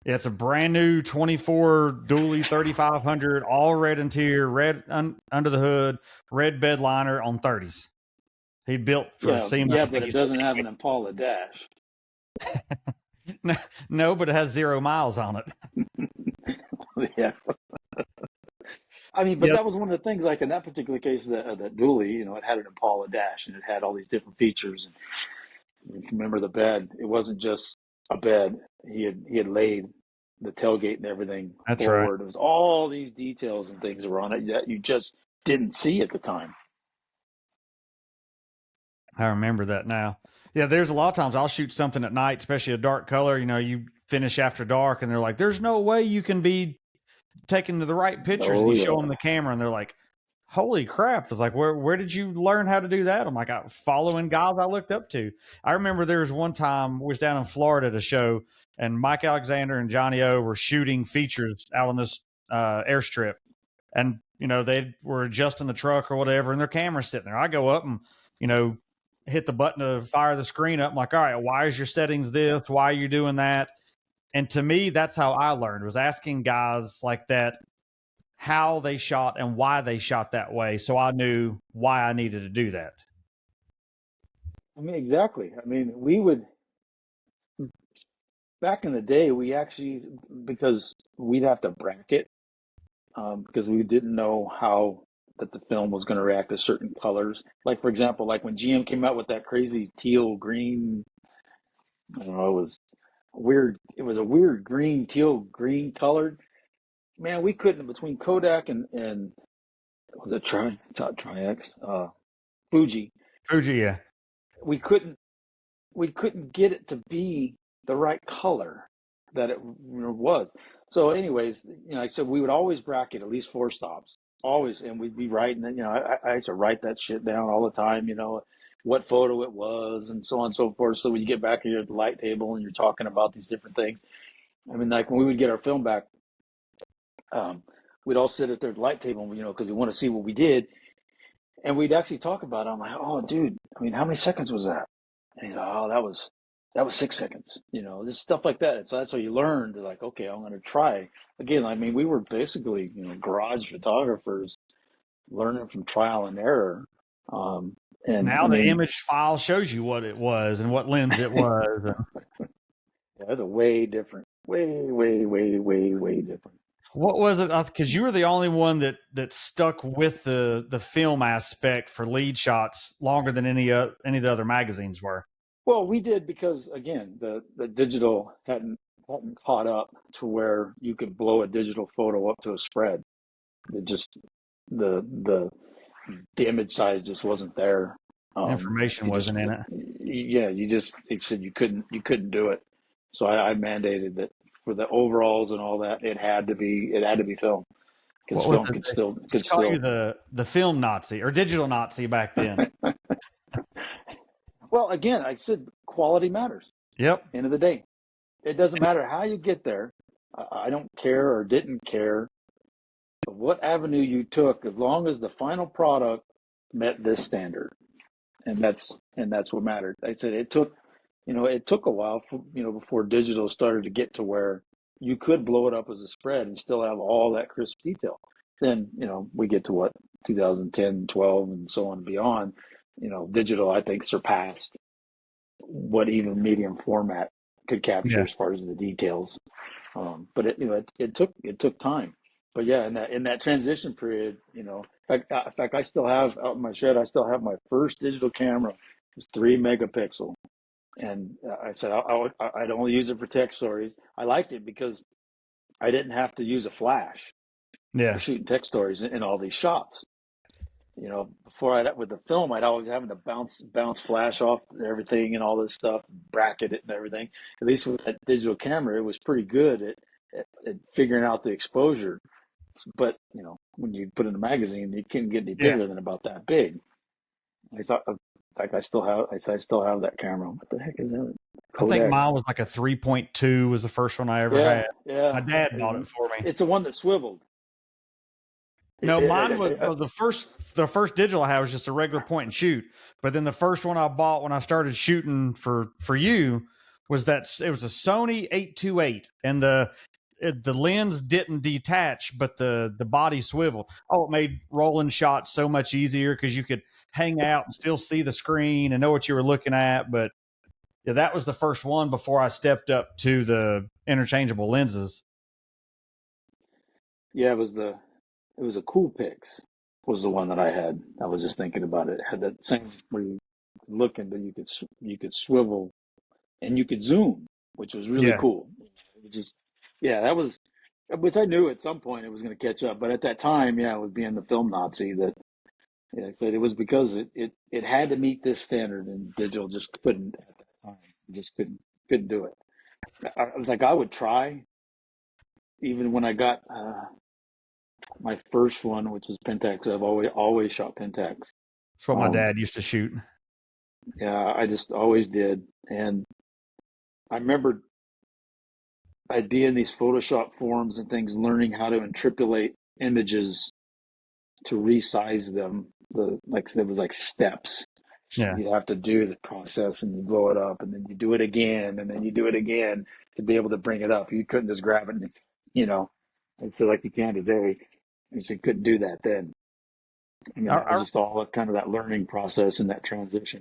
yeah, it's a brand new 24 dually 3500, all red interior, red under the hood, red bed liner on 30s. He built for SEMA. Yeah, I but think it doesn't have an Impala dash. no, but it has 0 miles on it. Yeah. I mean, but Yep. that was one of the things, like in that particular case, that dually, it had an Impala dash and it had all these different features. And if you remember the bed, it wasn't just a bed. He had laid the tailgate and everything That's right. forward. It was all these details and things that were on it that you just didn't see at the time. I remember that now. Yeah, there's a lot of times I'll shoot something at night, especially a dark color. You finish after dark, and they're like, "There's no way you can be taking the right pictures." And Oh you show them yeah. the camera, and they're like, "Holy crap!" It's like, where did you learn how to do that? I'm like, following guys I looked up to. I remember there was one time we was down in Florida at a show, and Mike Alexander and Johnny O were shooting features out on this airstrip, and they were adjusting the truck or whatever, and their camera's sitting there. I go up and hit the button to fire the screen up. I'm like, all right, why is your settings this? Why are you doing that? And to me, that's how I learned, was asking guys like that how they shot and why they shot that way. So I knew why I needed to do that. I mean, exactly. I mean, we would back in the day. We actually, because we'd have to bracket, because we didn't know how that the film was going to react to certain colors. Like for example, like when GM came out with that crazy teal green, I don't know, it was weird. It was a weird green, teal green colored. Man, we couldn't between Kodak and was it Tri-X, Fuji. Fuji, yeah. We couldn't get it to be the right color that it was. So, anyways, I said we would always bracket at least 4 stops, always, and we'd be writing. And I used to write that shit down all the time. What photo it was, and so on and so forth. So when you get back here at the light table and you're talking about these different things, I mean, like when we would get our film back, we'd all sit at their light table, because we want to see what we did, and we'd actually talk about it. I'm like, oh, dude, I mean, how many seconds was that? And he's like, oh, that was 6 seconds. Just stuff like that. So that's how you learn to, like, okay, I'm going to try again. I mean, we were basically, garage photographers learning from trial and error. And Now I the mean, image file shows you what it was and what lens it was. yeah, that's a way different, way, way, way, way, way different. What was it? Because you were the only one that stuck with the film aspect for lead shots longer than any of the other magazines were. Well, we did because again, the digital hadn't caught up to where you could blow a digital photo up to a spread. It just the the image size just wasn't there. Information You just wasn't in it. yeah, it said you couldn't do it. So I mandated that for the overalls and all that, it had to be film because What was film it? could still Let's call you the film Nazi or digital Nazi back then. Well, again, I said quality matters. Yep. End of the day, it doesn't matter how you get there. I don't care or didn't care what avenue you took, as long as the final product met this standard, and that's what mattered. I said it took it took a while before digital started to get to where you could blow it up as a spread and still have all that crisp detail. Then, we get to what, 2010, 12, and so on and beyond. Digital, I think, surpassed what even medium format could capture Yeah. as far as the details. But it took time. But yeah, in that transition period, in fact, I still have out in my shed. I still have my first digital camera. It was 3 megapixel, and I said I'd only use it for tech stories. I liked it because I didn't have to use a flash for Yeah. shooting tech stories in all these shops. Before with the film, I'd always having to bounce flash off everything and all this stuff, bracket it and everything. At least with that digital camera, it was pretty good at figuring out the exposure. But when you put in a magazine, it couldn't get any Yeah. bigger than about that big. I thought, like, I still have that camera. What the heck is that? I think Kodak. mine was like a 3.2 was the first one I ever Yeah, had. My yeah. dad bought it for me. It's the one that swiveled. No, mine was the first digital I had was just a regular point and shoot. But then the first one I bought when I started shooting for you was that it was a Sony 828, and the lens didn't detach, but the body swiveled. Oh, it made rolling shots so much easier because you could hang out and still see the screen and know what you were looking at. But yeah, that was the first one before I stepped up to the interchangeable lenses. Yeah, it was a Cool Pix was the one that I had. I was just thinking about it. It had that same where you could look and then you could swivel and you could zoom, which was really Yeah, cool. It was just yeah, that was which I knew at some point it was going to catch up, but at that time, yeah, it was being the film Nazi that yeah, I said it was because it had to meet this standard and digital just couldn't at that time. It just couldn't do it. I was like I would try even when I got my first one, which was Pentax. I've always shot Pentax. that's what my Um, dad used to shoot. yeah, I just always did. And I remember I'd be in these Photoshop forums and things, learning how to interpolate images to resize them. There was like steps. Yeah. You have to do the process and you blow it up and then you do it again and then you do it again to be able to bring it up. You couldn't just grab it and, you know, and so like you can today. You just couldn't do that then. I mean, I, that was I just all kind of that learning process and that transition.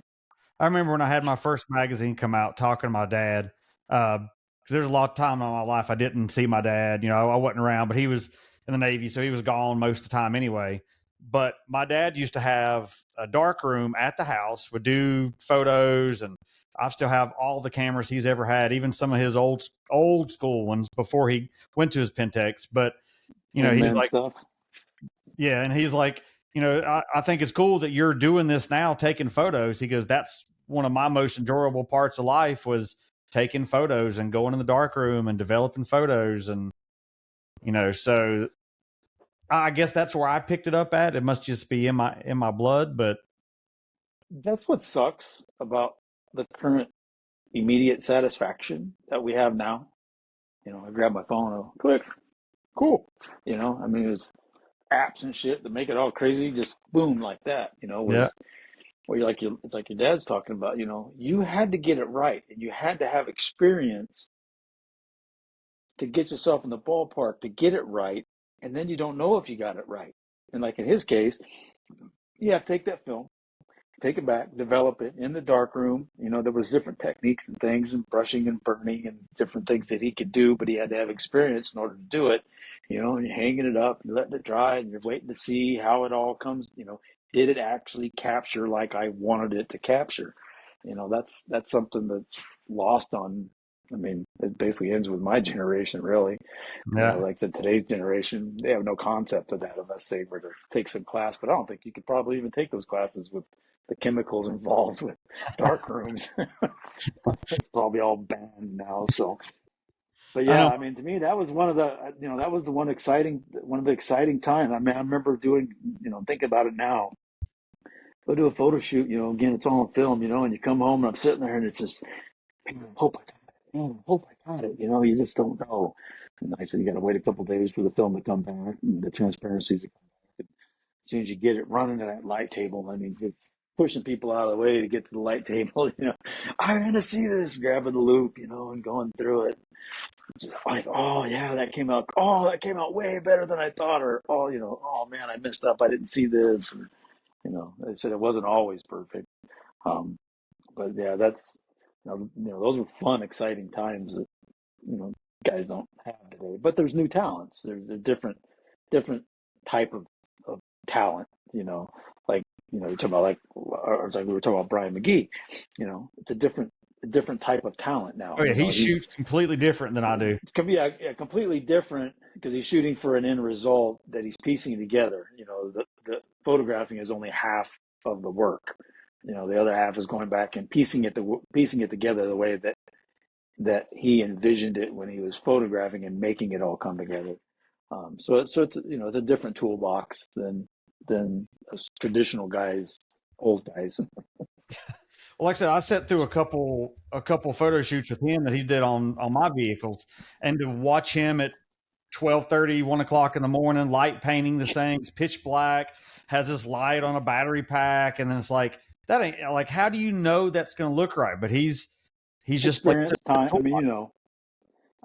I remember when I had my first magazine come out, talking to my dad, because there's a lot of time in my life I didn't see my dad. I wasn't around, but he was in the Navy, so he was gone most of the time anyway. But my dad used to have a dark room at the house, would do photos, and I still have all the cameras he's ever had, even some of his old school ones before he went to his Pentex. But he's Wingman like, stuff. yeah, and he's like, I think it's cool that you're doing this now, taking photos. He goes, that's one of my most enjoyable parts of life was taking photos and going in the dark room and developing photos. And, so I guess that's where I picked it up at. It must just be in my blood, but That's what sucks about the current immediate satisfaction that we have now. I grab my phone, I'll click, cool. I mean, it's apps and shit that make it all crazy, just boom like that. yeah, Was where it's like your dad's talking about. You had to get it right, and you had to have experience to get yourself in the ballpark to get it right, and then you don't know if you got it right. And like in his case, yeah, take that film, take it back, develop it in the dark room. There was different techniques and things and brushing and burning and different things that he could do, but he had to have experience in order to do it. And you're hanging it up and letting it dry and you're waiting to see how it all comes, did it actually capture like I wanted it to capture? That's something that's lost on, I mean, it basically ends with my generation, really. yeah, Like today's generation, they have no concept of that unless they were to take some class. But I don't think you could probably even take those classes with the chemicals involved with dark rooms. It's probably all banned now. So, but I yeah, know. I mean, to me, that was that was the one of the exciting times. I mean, I remember doing, thinking about it now. Go do a photo shoot, again, it's all on film, and you come home and I'm sitting there and it's just, man, I hope I got it. Man, I hope I got it. You just don't know. And I said, you got to wait a couple of days for the film to come back and the transparencies to come back. And as soon as you get it running to that light table, I mean, pushing people out of the way to get to the light table. I'm going to see this, grabbing the loop, and going through it. Just like, oh yeah, that came out. Oh, that came out way better than I thought. Or oh man, I messed up. I didn't see this. Or, they said it wasn't always perfect. Um, but yeah, that's those were fun, exciting times that you know guys don't have today. But there's new talents. There's a different type of talent. Like you talk about like we were talking about Brian McGee. It's a different type of talent now. Oh yeah, he shoots completely different than I do. It can be completely different because he's shooting for an end result that he's piecing together. The photographing is only half of the work. The other half is going back and piecing it together the way that he envisioned it when he was photographing and making it all come together. So it's it's a different toolbox than traditional guys, old guys. Well, like I said, I sat through a couple photo shoots with him that he did on my vehicles, and to watch him at 12:30, 1 o'clock in the morning, light painting the things, pitch black, has this light on a battery pack, and then it's like that ain't like, how do you know that's going to look right? But he's just like time. I mean,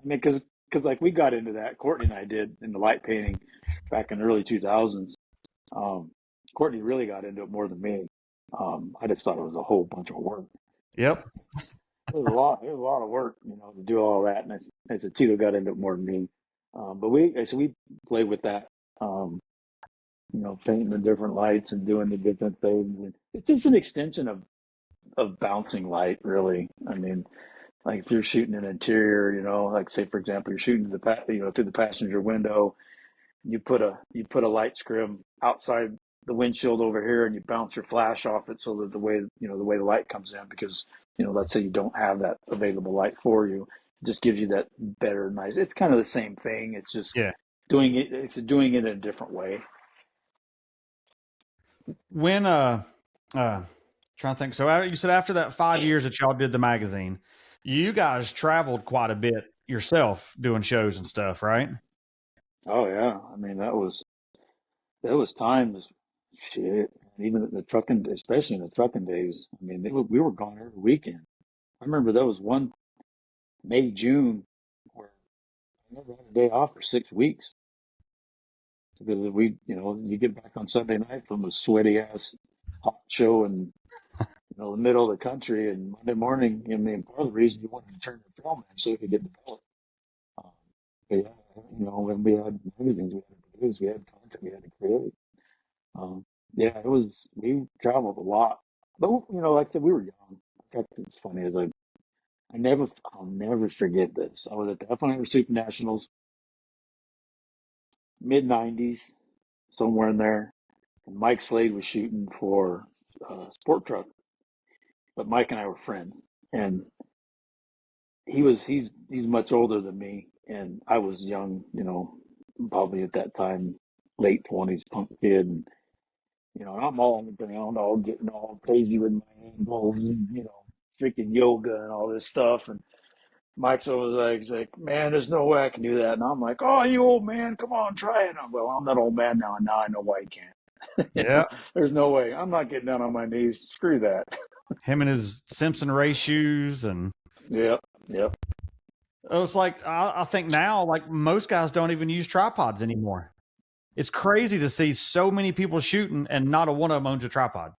because like we got into that, Courtney and I did in the light painting back in the early 2000s. Courtney really got into it more than me. I just thought it was a whole bunch of work. Yep. It was a lot of work, to do all that. And I said, Tito got into it more than me. But we played with that, painting the different lights and doing the different things. And it's just an extension of bouncing light, really. I mean, like if you're shooting an interior, like say for example, you're shooting through the passenger window, you put a light scrim outside the windshield over here, and you bounce your flash off it so that the way the light comes in, because let's say you don't have that available light for you, it just gives you that better, nice. It's kind of the same thing. It's just doing it in a different way. When trying to think. So you said after that 5 years that y'all did the magazine, you guys traveled quite a bit yourself doing shows and stuff, right? Oh yeah, I mean that was times, shit. Even in the trucking, especially in the trucking days. I mean, we were gone every weekend. I remember there was one May, June where I never had a day off for 6 weeks because you get back on Sunday night from a sweaty ass hot show in the middle of the country, and Monday morning, I mean, part of the reason you wanted to turn the film in so you could get developed. Um, but yeah, when we had magazines, we had to produce, we had content, we had to create. Yeah, we traveled a lot, but like I said, we were young. In fact, it's funny I'll never forget this. I was at the F100 Super Nationals, mid '90s, somewhere in there, and Mike Slade was shooting for Sport Truck, but Mike and I were friends, and he's much older than me, and I was young, probably at that time, late 20s, punk kid, and I'm all on the ground, all getting all crazy with my angles and, freaking yoga and all this stuff. And Mike's always like, he's like, man, there's no way I can do that. And I'm like, oh, you old man, come on, try it. Well, I'm that old man now, and now I know why you can't. Yeah. There's no way. I'm not getting down on my knees. Screw that. Him and his Simpson race shoes and. Yep. It's like, I think now, like most guys don't even use tripods anymore. It's crazy to see so many people shooting and not a one of them owns a tripod.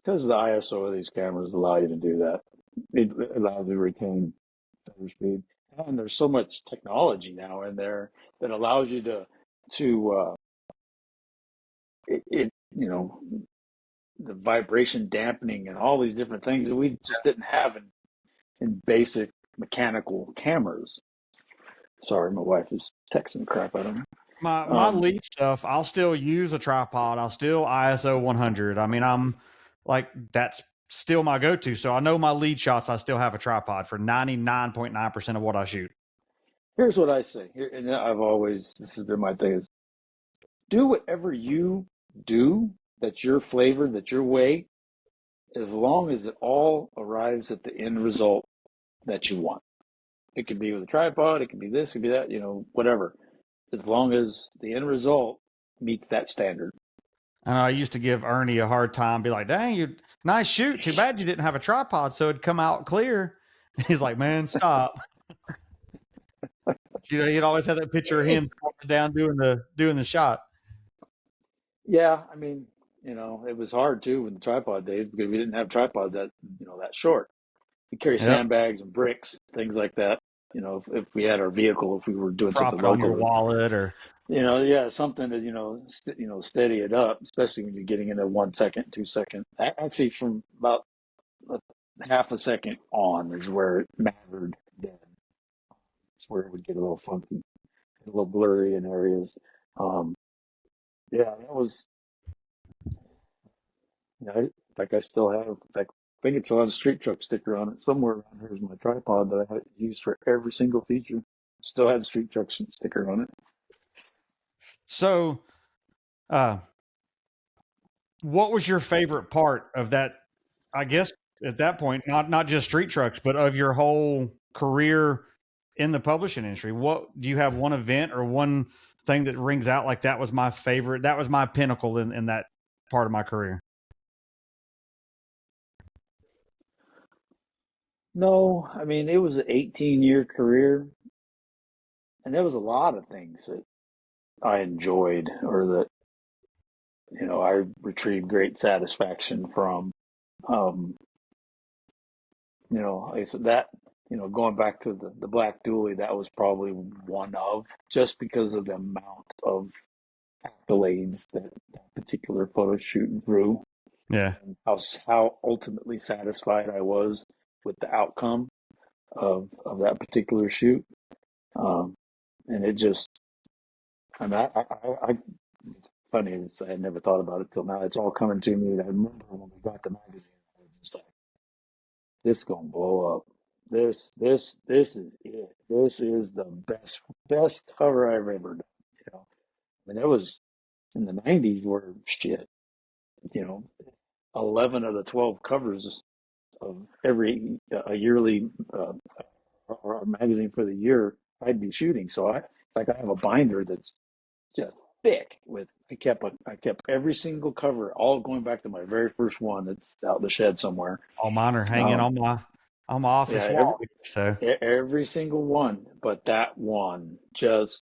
Because the ISO of these cameras allow you to do that. It allows you to retain better speed. And there's so much technology now in there that allows you to the vibration dampening and all these different things that we just didn't have in basic mechanical cameras. Sorry, my wife is texting crap out of me. My lead stuff, I'll still use a tripod. I'll still ISO 100. I mean, I'm like, that's still my go-to. So I know my lead shots, I still have a tripod for 99.9% of what I shoot. Here's what I say. This has been my thing, is do whatever you do that's your flavor, that's your way, as long as it all arrives at the end result that you want. It could be with a tripod, it could be this, it could be that, whatever. As long as the end result meets that standard. And I used to give Ernie a hard time, be like, "Dang, you nice shoot. Too bad you didn't have a tripod, so it'd come out clear." He's like, "Man, stop." He'd always have that picture of him down doing the shot. Yeah, I mean, it was hard too with the tripod days because we didn't have tripods that short. We carry Yep. sandbags and bricks, things like that. If we had our vehicle, if we were doing Prop something it on your local, wallet or yeah, something to steady it up, especially when you're getting into 1 second, 2 second. Actually, from about a half a second on is where it mattered. Then it's where it would get a little funky, a little blurry in areas. Um, yeah, that was. Like I still have. Like I think it's on a street truck sticker on it somewhere around here is my tripod that I had used for every single feature. Still had the street truck sticker on it. so. Uh, what was your favorite part of that? I guess at that point, not just street trucks, but of your whole career in the publishing industry. What do you have one event or one thing that rings out like that was my favorite? That was my pinnacle in that part of my career. No, I mean it was an 18-year career, and there was a lot of things that I enjoyed or that I retrieved great satisfaction from. Um, like I said that going back to the Black Dually, that was probably one of just because of the amount of accolades that particular photo shoot drew, Yeah. and how ultimately satisfied I was with the outcome of that particular shoot. Um, and it just, I mean, I funny, I had never thought about it till now. It's all coming to me. I remember when we got the magazine, I was just like, this gonna blow up. This is it. This is the best cover I've ever done. I mean, that was in the '90s where shit, you know, 11 of the 12 covers of every a yearly or a magazine for the year I'd be shooting. So I have a binder that's just thick with I kept every single cover, all going back to my very first one that's out in the shed somewhere. All mine are hanging Um, on my yeah, office wall. So every single one, but that one just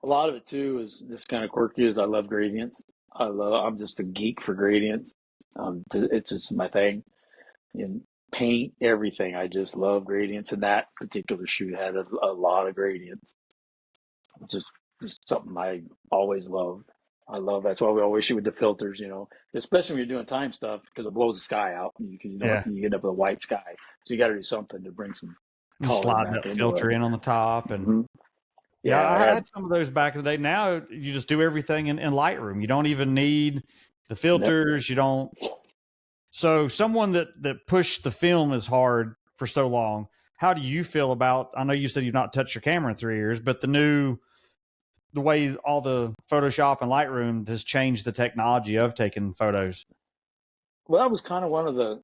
a lot of it too is this kind of quirky. Is I love gradients. I'm just a geek for gradients. It's just my thing. In paint, everything. I just love gradients, and that particular shoot had a lot of gradients, which is just something I always loved. I love that's why we always shoot with the filters, especially when you're doing time stuff because it blows the sky out because yeah, you end up with a white sky. So you got to do something to bring some and color slide back that into it. filter in on the top and hmm yeah, Yeah, I I had had some of those back in the day. Now you just do everything in Lightroom. You don't even need the yep. filters. You don't. So someone that pushed the film as hard for so long, how do you feel about? I know you said you've not touched your camera in 3 years, but the way all the Photoshop and Lightroom has changed the technology of taking photos. Well, that was kind of one of the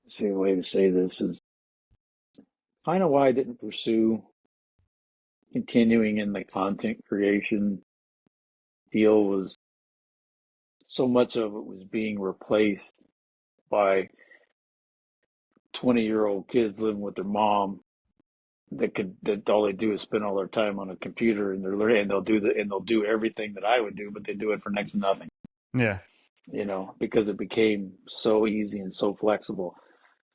see the way to say this is kind of why I didn't pursue continuing in the content creation deal was so much of it was being replaced by 20-year-old kids living with their mom that all they do is spend all their time on a computer and they're learning and they'll do everything that I would do, but they do it for next to nothing, Yeah, because it became so easy and so flexible.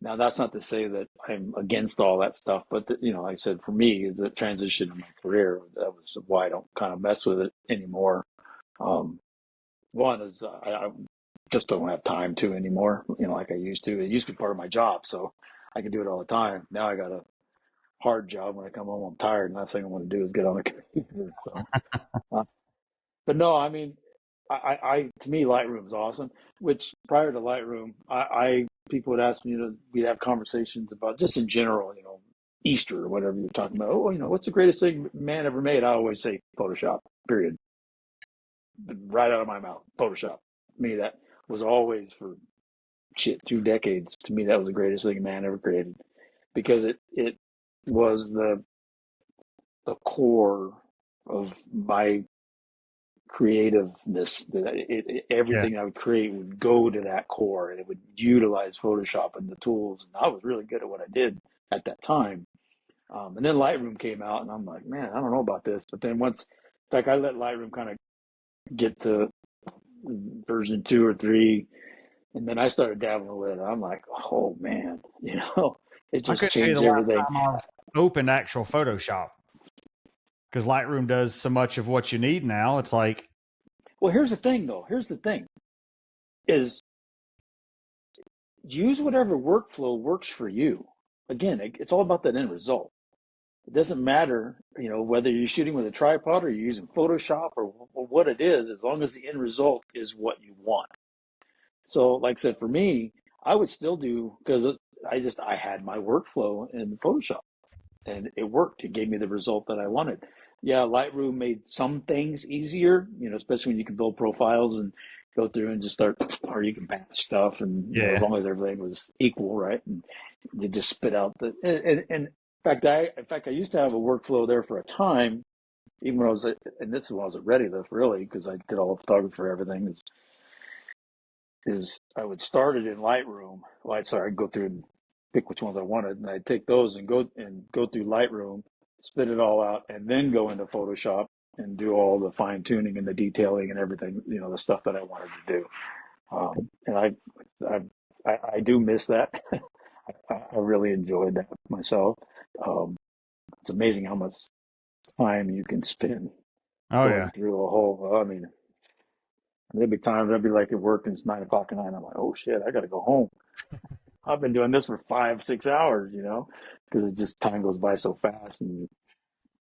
Now that's not to say that I'm against all that stuff, but like I said, for me, the transition in my career, that was why I don't kind of mess with it anymore. Um, One is I just don't have time to anymore, like I used to. It used to be part of my job, so I could do it all the time. Now I got a hard job. When I come home, I'm tired, and last thing I want to do is get on the computer. So, uh, but no, I mean, I to me, Lightroom is awesome. Which prior to Lightroom, I people would ask me, we'd have conversations about just in general, Easter or whatever you're talking about. Oh, what's the greatest thing man ever made? I always say Photoshop. Period. Right out of my mouth. Photoshop. Me, that was always for shit 2 decades. To me, that was the greatest thing man ever created because it was the core. of my creativeness. Everything I would create would go to that core, and it would utilize Photoshop and the tools. And I was really good at what I did at that time. And then Lightroom came out, and I'm like, man, I don't know about this. But then once, in fact, I let Lightroom kind of get to version 2 or 3, and then I started dabbling with it. I'm like, oh man, it I just couldn't tell you the changed last everything. time I've opened actual Photoshop because Lightroom does so much of what you need now. It's like, Well, here's the thing, though. Here's the thing: is use whatever workflow works for you. Again, it's all about that end result. It doesn't matter, whether you're shooting with a tripod or you're using Photoshop or what it is, as long as the end result is what you want. So, like I said, for me, I would still do, because I had my workflow in Photoshop, and it worked. It gave me the result that I wanted. Yeah, Lightroom made some things easier, especially when you can build profiles and go through and just start, or you can batch stuff, and as yeah, long as everything was equal, right? And you just spit out and in fact, I used to have a workflow there for a time, even when I was and this was at ReadyLift, really, because I did all the photography for everything. Is I would start it in Lightroom. Well, I'd go through and pick which ones I wanted, and I'd take those and go through Lightroom, spit it all out, and then go into Photoshop and do all the fine tuning and the detailing and everything, the stuff that I wanted to do. And I do miss that. I really enjoyed that myself. Um, it's amazing how much time you can spend oh yeah. going through a whole. I mean, there'd be times I'd be like at work and it's 9 o'clock at night. I'm like, oh shit, I got to go home. I've been doing this for 5, 6 hours, because it just time goes by so fast.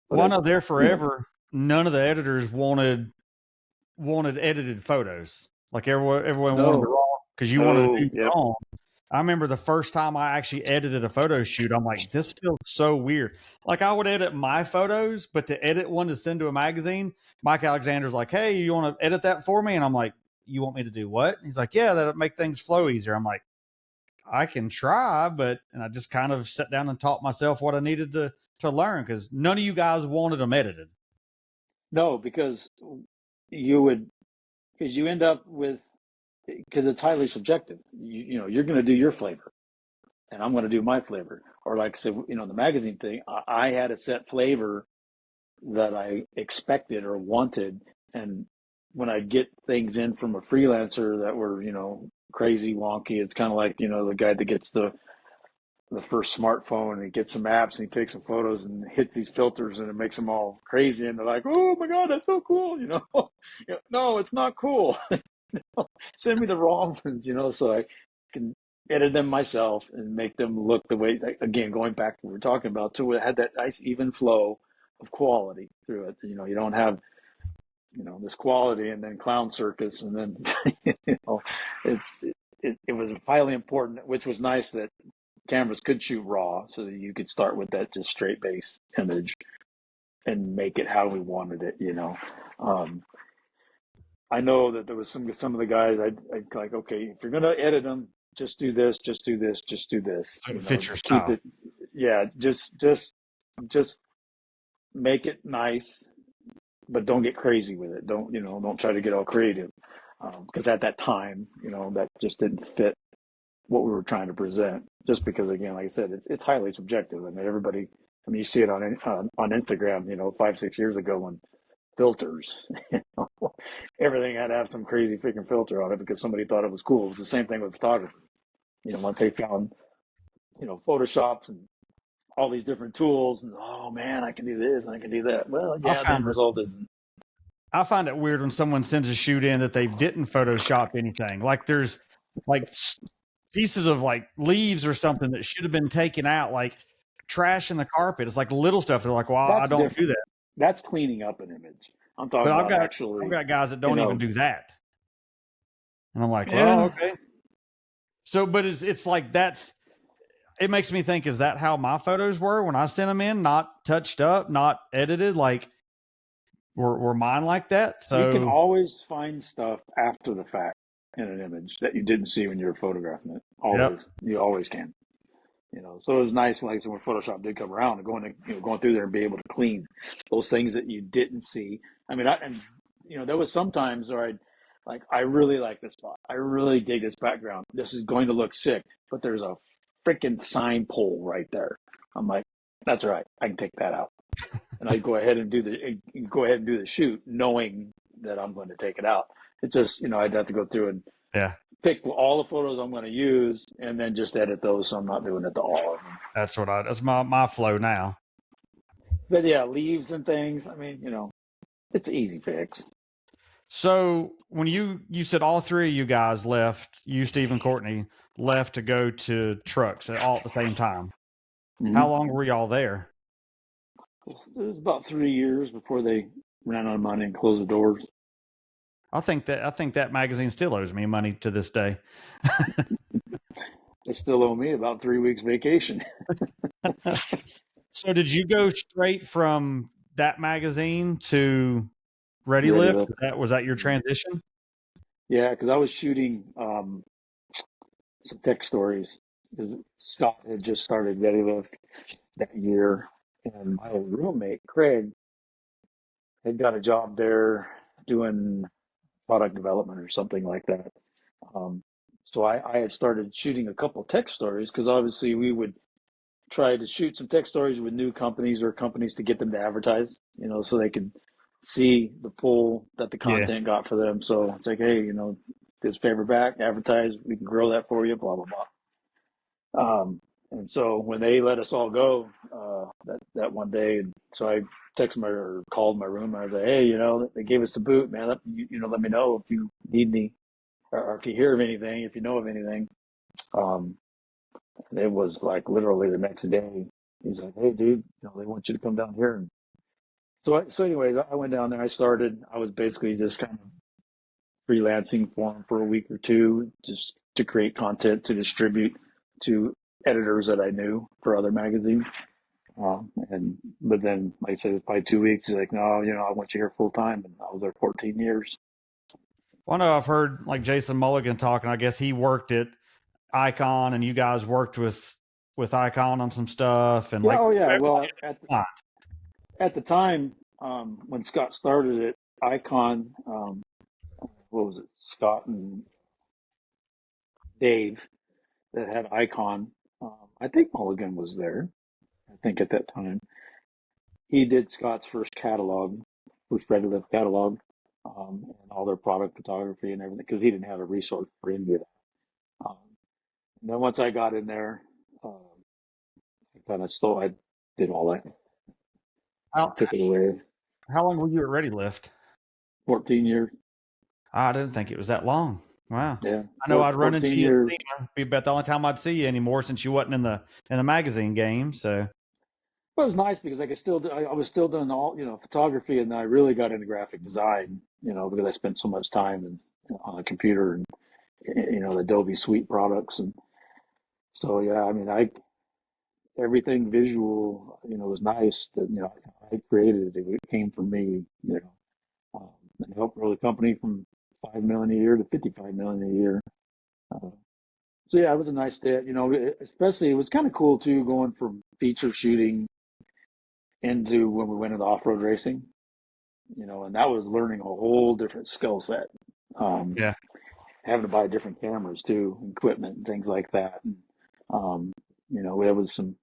But Well, I know there forever, none of the editors wanted edited photos. Like everyone wanted the no, raw because you wanted to no, do your yep, own. I remember the first time I actually edited a photo shoot, I'm like, this feels so weird. Like I would edit my photos, but to edit one to send to a magazine, Mike Alexander's like, hey, you want to edit that for me? And I'm like, you want me to do what? And he's like, yeah, that'll make things flow easier. I'm like, I can try, and I just kind of sat down and taught myself what I needed to learn because none of you guys wanted them edited. no, because you end up with, because it's highly subjective. You're going to do your flavor, and I'm going to do my flavor. Or like I said, the magazine thing, I had a set flavor that I expected or wanted. And when I get things in from a freelancer that were, crazy wonky, it's kind of like, the guy that gets the first smartphone and he gets some apps and he takes some photos and hits these filters and it makes them all crazy. And they're like, oh my God, that's so cool. No, it's not cool. Send me the wrong ones, so I can edit them myself and make them look the way, again, going back to what we were talking about, too, it had that nice even flow of quality through it. You don't have, this quality and then clown circus. And then, it's, it was highly important, which was nice that cameras could shoot raw so that you could start with that just straight base image and make it how we wanted it. Um, I know that there was some of the guys I'd like, okay, if you're gonna edit them, just do this, just do this, just do this. So it fits your Just keep style. it, yeah, just make it nice, but don't get crazy with it. Don't try to get all creative, because at that time, that just didn't fit what we were trying to present. Just because, again, like I said, it's highly subjective. I mean, everybody. I mean, you see it on Instagram. 5, 6 years ago when filters. Everything had to have some crazy freaking filter on it because somebody thought it was cool. It was the same thing with photography. Once they found, Photoshops and all these different tools, and oh man, I can do this and I can do that. Well, I yeah, the end found it. result isn't. I find it weird when someone sends a shoot in that they didn't Photoshop anything. Like there's like pieces of like leaves or something that should have been taken out, like trash in the carpet. It's like little stuff. They're like, well, I That's don't do different. that. That's cleaning up an image. I'm But talking I've about got I've actually, got guys that you don't even know, do that. And I'm like, well, yeah. okay. So, but it's like it makes me think, is that how my photos were when I sent them in? Not touched up, not edited. Like were mine like that? You can So always find stuff after the fact in an image that you didn't see when you were photographing it. yep. Always, you always can. So it was nice when, when Photoshop did come around, going through there and be able to clean those things that you didn't see. I mean, there was sometimes where I really like this spot. I really dig this background. This is going to look sick, but there's a freaking sign pole right there. I'm like, that's all right. I can take that out, and I go ahead and do the shoot, knowing that I'm going to take it out. It's just, I'd have to go through and Yeah. pick all the photos I'm going to use and then just edit those, so I'm not doing it to all of them. That's my flow now. But yeah, leaves and things. I mean, it's an easy fix. So when you said all three of you guys left, you, Steve, and Courtney left to go to trucks all at the same time. Mm-hmm. How long were y'all there? It was about 3 years before they ran out of money and closed the doors. I think that magazine still owes me money to this day. They still owe me about 3 weeks vacation. So did you go straight from that magazine to Ready Lift? Was that your transition? Yeah, because I was shooting some tech stories. Scott had just started Ready Lift that year, and my roommate Craig had got a job there doing product development or something like that. So I had started shooting a couple tech stories because obviously we would try to shoot some tech stories with new companies or companies to get them to advertise, so they could see the pull that the content got for them. So it's like, hey, this favor back, advertise, we can grow that for you, blah, blah, blah. And so when they let us all go that one day, and so I texted or called my room. I was like, hey, they gave us the boot, man. Let me know if you need me or if you hear of anything, if you know of anything. It was like literally the next day. He's like, hey, dude, they want you to come down here. And so anyways, I went down there. I was basically just kind of freelancing for him for a week or two, just to create content to distribute to editors that I knew for other magazines. But then, like I said, it's probably 2 weeks. He's like, no, I want you here full time. And I was there 14 years. Well, I know I've heard like Jason Mulligan talking. I guess he worked at Icon, and you guys worked with Icon on some stuff. And Well, at the time, when Scott started it, Icon, what was it, Scott and Dave that had Icon. I think Mulligan was there. I think at that time he did Scott's first catalog, first Ready Lift catalog, and all their product photography and everything, because he didn't have a resource for any of that. And then once I got in there, I did all that. I took it away. How long were you at Ready Lift? 14 years. I didn't think it was that long. Wow. Yeah. I know I'd run into you. Years. Be about the only time I'd see you anymore since you wasn't in the magazine game. So. Well, it was nice because I was still doing all, photography, and I really got into graphic design, because I spent so much time on a computer and, the Adobe Suite products. And so, yeah, I mean, everything visual, was nice that, I created it. It came from me, and helped grow the company from 5 million a year to 55 million a year. So yeah, it was a nice day, especially it was kind of cool too, going from feature shooting into when we went into off-road racing, and that was learning a whole different skill set. Having to buy different cameras too, equipment and things like that. And, there was some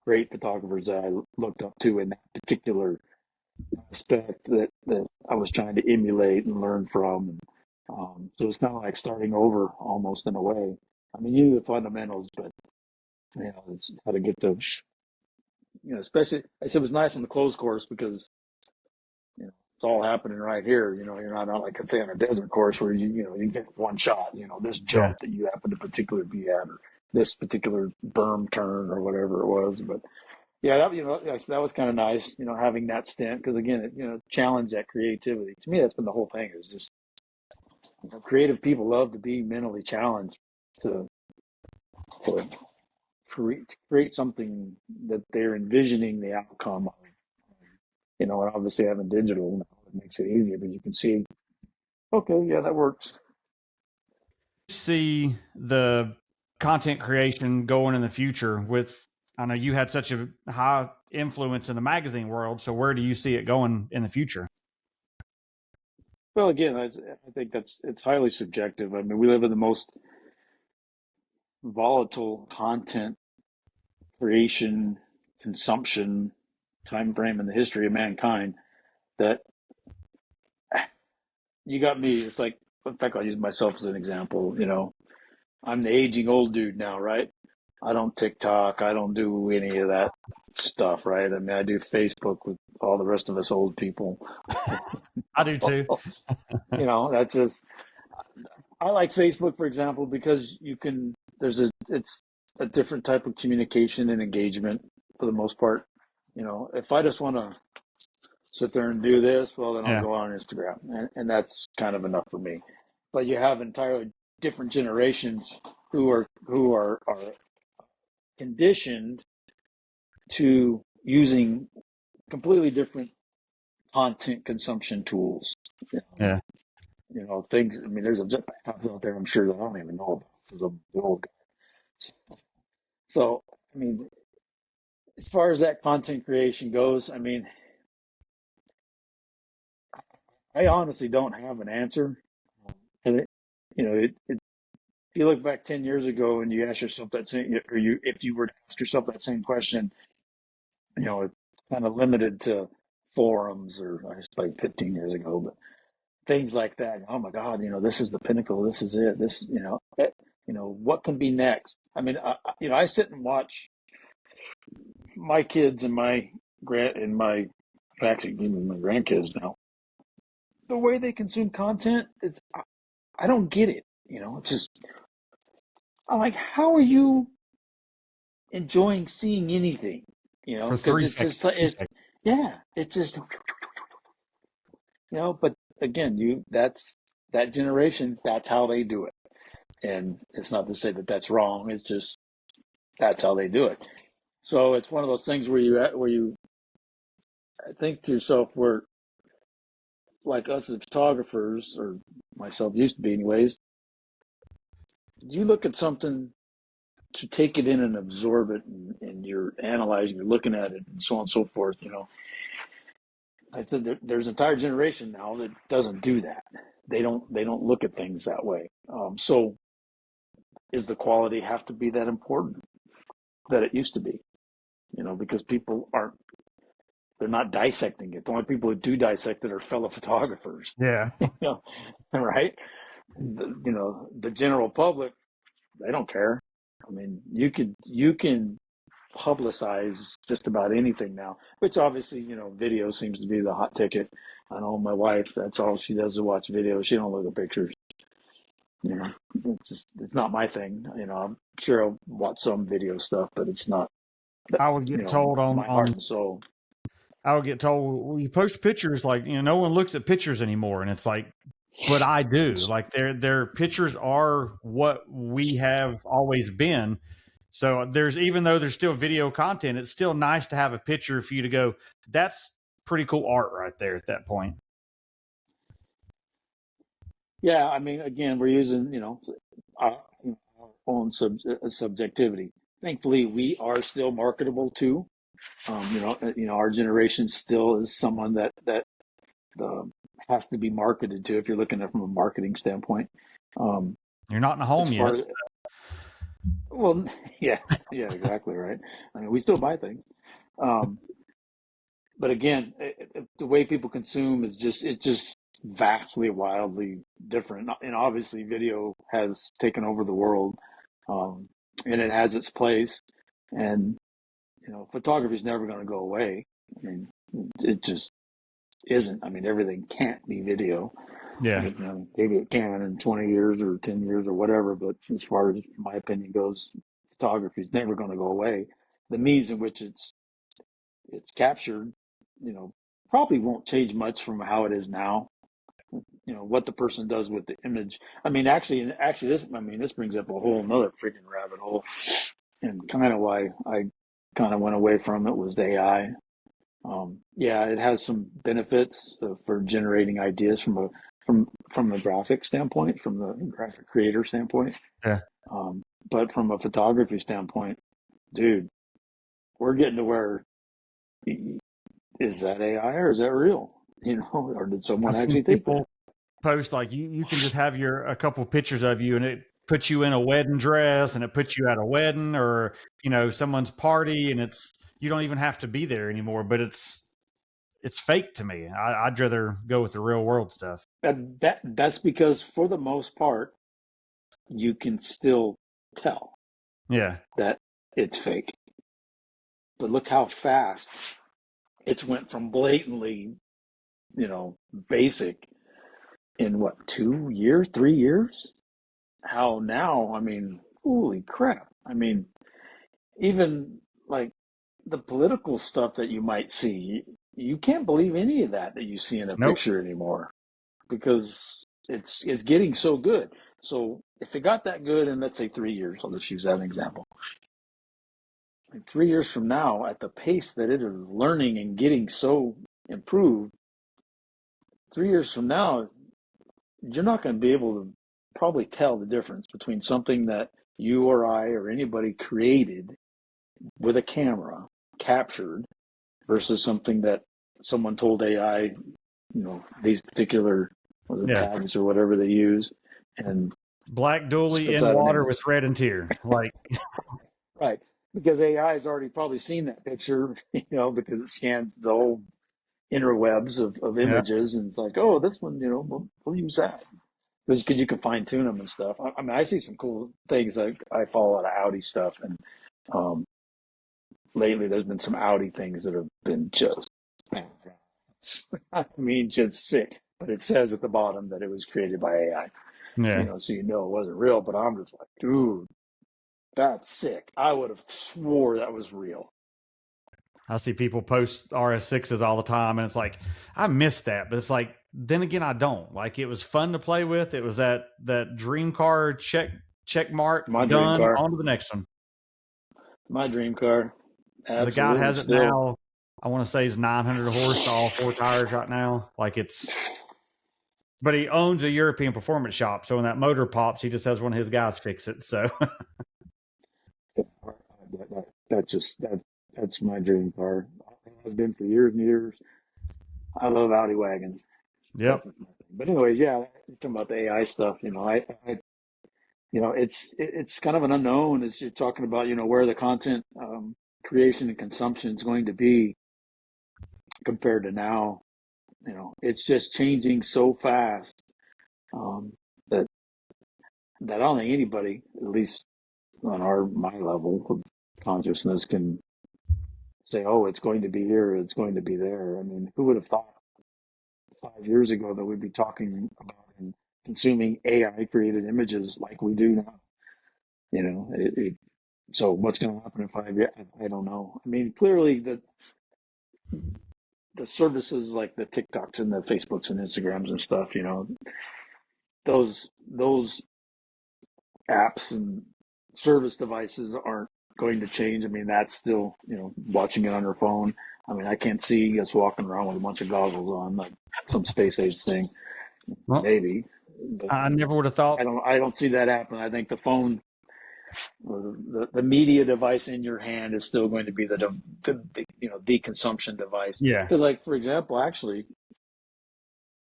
great photographers that I looked up to in that particular aspect that I was trying to emulate and learn from. And, so it's kind of like starting over almost in a way. I mean, you knew the fundamentals, but it's how to get the, especially I said it was nice on the closed course because it's all happening right here. You're not like I say on a desert course where you get one shot. This jump that you happen to particularly be at, or this particular berm turn, or whatever it was. But yeah, that was kind of nice. Having that stint, because again, it challenged that creativity. To me, that's been the whole thing. Is just creative people love to be mentally challenged to create something that they're envisioning the outcome of. And obviously having digital now, it makes it easier, but you can see, okay, yeah, that works. See the content creation going in the future with, I know you had such a high influence in the magazine world. So where do you see it going in the future? Well, again, I think it's highly subjective. I mean, we live in the most volatile content creation, consumption time frame in the history of mankind that you got me. It's like, in fact, I'll use myself as an example. I'm the aging old dude now, right? I don't TikTok. I don't do any of that stuff, right? I mean, I do Facebook with all the rest of us old people. I do too. That's just, I like Facebook, for example, because it's a different type of communication and engagement for the most part. If I just want to sit there and do this, well, then I'll go on Instagram, and that's kind of enough for me. But you have entirely different generations who are conditioned to using completely different content consumption tools. Yeah. Things. I mean, there's a jetpacks out there I'm sure that I don't even know about because I'm the old guy. So, I mean, as far as that content creation goes, I mean, I honestly don't have an answer. And if you look back 10 years ago and you ask yourself that same, or if you were to ask yourself that same question, it's kind of limited to forums, or I was like 15 years ago, but things like that. Oh my God, this is the pinnacle. This is it. What can be next? I mean, I sit and watch my kids and actually even my grandkids now. The way they consume content is, I don't get it. It's just, I'm like, how are you enjoying seeing anything? For Because 3 seconds. it's just, but again, that's that generation, that's how they do it. And it's not to say that that's wrong. It's just, that's how they do it. So it's one of those things where you think to yourself, where like us as photographers, or myself used to be anyways, you look at something to take it in and absorb it, and you're analyzing, you're looking at it, and so on and so forth. I said there's an entire generation now that doesn't do that. They don't look at things that way. So is the quality have to be that important that it used to be? Because people they're not dissecting it. The only people who do dissect it are fellow photographers. Yeah. Right? The general public, they don't care. I mean, you can publicize just about anything now, which obviously, video seems to be the hot ticket. I know my wife, that's all she does is watch videos. She don't look at pictures. It's not my thing. I'm sure I'll watch some video stuff, but it's not, I would get told my heart and soul. I would get told, well, you post pictures, like, no one looks at pictures anymore. And it's like, but I do. Like their pictures are what we have always been. So even though there's still video content, it's still nice to have a picture for you to go, that's pretty cool art right there at that point. Yeah, I mean, again, we're using, our own subjectivity. Thankfully, we are still marketable too. Our generation still is someone that has to be marketed to if you're looking at it from a marketing standpoint. You're not in a home yet. Well, yeah, exactly right. I mean, we still buy things, but again, the way people consume it's just vastly, wildly different. And obviously, video has taken over the world, and it has its place. And photography is never going to go away. I mean, it just isn't. I mean, everything can't be video. Yeah. I mean, maybe it can in 20 years or 10 years or whatever, but as far as my opinion goes, photography is never going to go away. The means in which it's captured, probably won't change much from how it is now. What the person does with the image. I mean, actually, this brings up a whole another freaking rabbit hole, and kind of why I kind of went away from it was AI. Yeah, it has some benefits for generating ideas from a graphic standpoint, from the graphic creator standpoint. Yeah. But from a photography standpoint, dude, we're getting to where, is that AI or is that real? Or did someone I've seen actually think that? people post like you can just have a couple pictures of you and it puts you in a wedding dress and it puts you at a wedding or someone's party and you don't even have to be there anymore, but it's fake to me. I'd rather go with the real world stuff. That's because for the most part, you can still tell Yeah. that it's fake. But look how fast it's went from blatantly, basic in what, 2 years, 3 years? How now? I mean, holy crap. I mean, even like the political stuff that you might see, you can't believe any of that you see in a Nope. picture anymore because it's getting so good. So if it got that good in, let's say, 3 years, I'll just use that as an example. Like 3 years from now, at the pace that it is learning and getting so improved, 3 years from now, you're not going to be able to probably tell the difference between something that you or I or anybody created with a camera, captured, versus something that someone told AI, these particular Yeah. tags or whatever they use, and Black dually spits in out an water image. with red and tear. Like, Right. Because AI has already probably seen that picture, because it scanned the whole interwebs of yeah, images, and it's like, oh, this one, we'll use that. Because you can fine tune them and stuff. I mean, I see some cool things. Like I follow a lot of Audi stuff, and um, lately there's been some Audi things that have been just, I mean, just sick. But it says at the bottom that it was created by AI, yeah. so it wasn't real. But I'm just like, dude, that's sick. I would have swore that was real. I see people post RS6s all the time, and it's like I miss that, but it's like then again I don't. Like it was fun to play with. It was that dream car check mark My dream done. car. On to the next one. My dream car. The guy Absolutely. has it Still. now. I want to say he's 900 horse to all four tires right now. Like but he owns a European performance shop. So when that motor pops, he just has one of his guys fix it. So That's my dream car. It has been for years and years. I love Audi wagons. yep, Definitely my thing. But anyways, yeah, talking about the AI stuff, it's kind of an unknown as you're talking about, where the content creation and consumption is going to be compared to now. It's just changing so fast that I don't think anybody, at least on my level of consciousness, can say, "Oh, it's going to be here, it's going to be there." I mean, who would have thought 5 years ago that we'd be talking about and consuming AI created images like we do now? So what's going to happen in 5 years? I don't know. I mean, clearly the services like the TikToks and the Facebooks and Instagrams and stuff, those apps and service devices aren't going to change. I mean, that's still, watching it on your phone. I mean, I can't see us walking around with a bunch of goggles on, like some space age thing, well, maybe, but I never would have thought. I don't see that happening. I think the phone or the media device in your hand is still going to be the consumption device. Yeah, Because, like, for example, actually,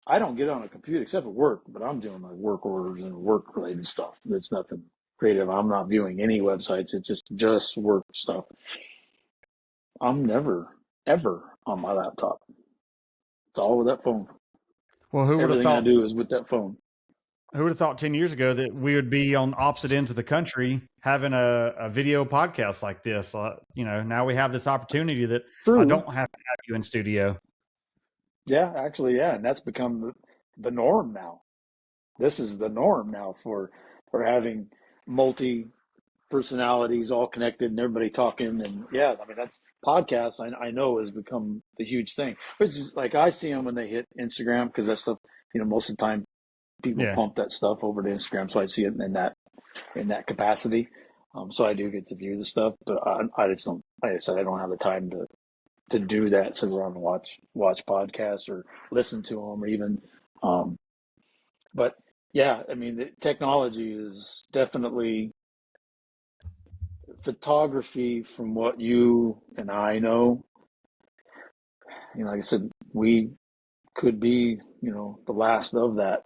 I don't get on a computer except for work, but I'm doing my work orders and work related stuff. It's nothing creative. I'm not viewing any websites. It's just work stuff. I'm never ever on my laptop. It's all with that phone. well, who would have Everything I thought do is with that phone. who would have thought 10 years ago that we would be on opposite ends of the country having a video podcast like this? Now we have this opportunity that I True. don't have to have you in studio. Yeah, actually, yeah, and that's become the norm now. This is the norm now for having multi personalities all connected and everybody talking. And yeah, I mean, that's podcasts. I know has become the huge thing. Which is like I see them when they hit Instagram because that stuff. Most of the time people Yeah. pump that stuff over to Instagram, so I see it in that capacity. So I do get to view the stuff, but I just don't. Like I said, I don't have the time to do that. Sit around and watch podcasts or listen to them, or even. But yeah, I mean, the technology is definitely photography, from what you and I know, like I said, we could be, the last of that,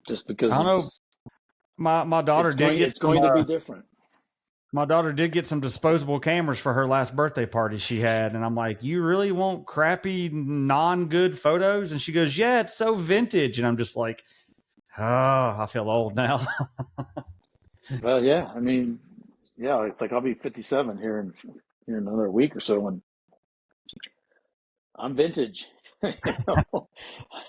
just because I don't know. My daughter did get it's going to be different. my daughter did get some disposable cameras for her last birthday party she had. And I'm like, you really want crappy, non-good photos? And she goes, yeah, it's so vintage. And I'm just like, oh, I feel old now. Well, yeah, I mean, yeah, it's like I'll be 57 here in another week or so, and I'm vintage.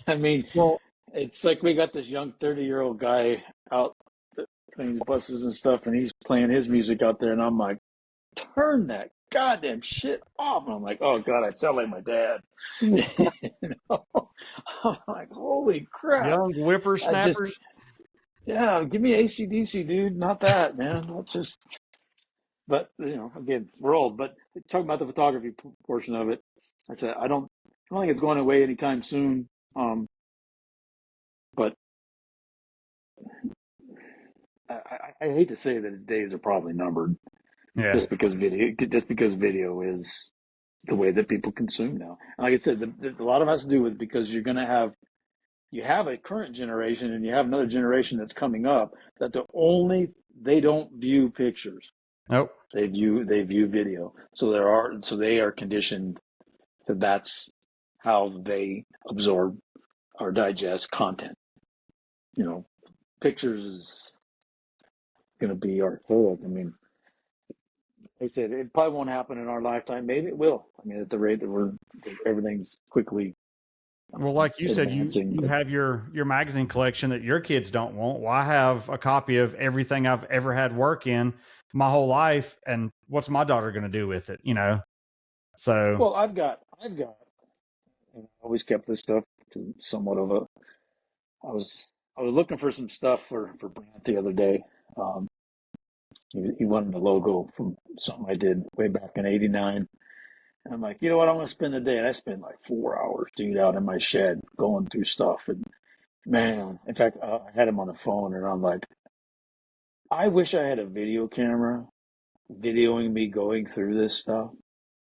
I mean, Well, it's like we got this young 30-year-old guy out that cleans buses and stuff, and he's playing his music out there, and I'm like, turn that goddamn shit off. And I'm like, oh God, I sound like my dad. I'm like, holy crap. young whippersnappers. Yeah, give me AC/DC, dude. Not that, man. Not just, but again, we're old. But talking about the photography portion of it, I said I don't think it's going away anytime soon. But I hate to say that its days are probably numbered. Yeah. Just because video is the way that people consume now. And like I said, a lot of it has to do with, because you have a current generation and you have another generation that's coming up that they don't view pictures. Nope. They view video. So they are conditioned that that's how they absorb or digest content. Pictures is going to be archaic. I mean, they said it probably won't happen in our lifetime. Maybe it will. I mean, at the rate that everything's quickly. Well, like you said, you have your magazine collection that your kids don't want. Well, I have a copy of everything I've ever had work in my whole life, and what's my daughter going to do with it? So. Well, I've got. I always kept this stuff to somewhat of a. I was looking for some stuff for Brant the other day. He wanted a logo from something I did way back in '89. And I'm like, you know what? I'm going to spend the day. And I spent like 4 hours, dude, out in my shed going through stuff. And man, in fact, I had him on the phone, and I'm like, I wish I had a video camera videoing me going through this stuff.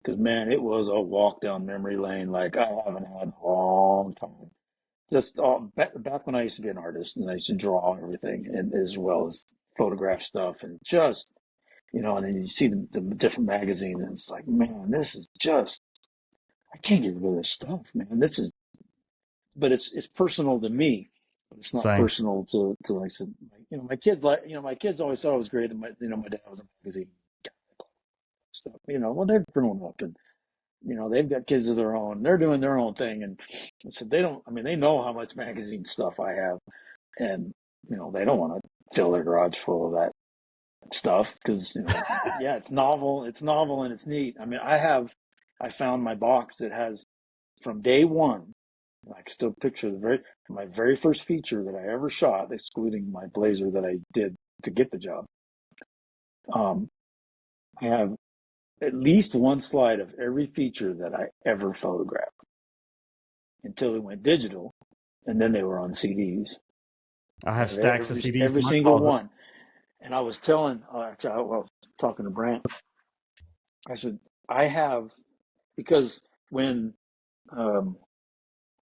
Because, man, it was a walk down memory lane like I haven't had in a long time. Just back when I used to be an artist and I used to draw everything, and as well as photograph stuff, and just, and then you see the different magazines, and it's like, man, this is just, I can't get rid of this stuff, man. But it's personal to me. But it's not Same. personal to like I said, my kids my kids always thought it was great that my dad was a magazine guy, stuff. Well, they're grown up, and they've got kids of their own. They're doing their own thing, and so they don't. I mean, they know how much magazine stuff I have, and they don't want to fill their garage full of that stuff because yeah, it's novel, and it's neat. I mean, I found my box that has from day one. I can still picture my very first feature that I ever shot, excluding my blazer that I did to get the job. I have at least one slide of every feature that I ever photographed until it went digital, and then they were on CDs. I have stacks of CDs. Every single one. And I was talking to Brant, I said, I have, because when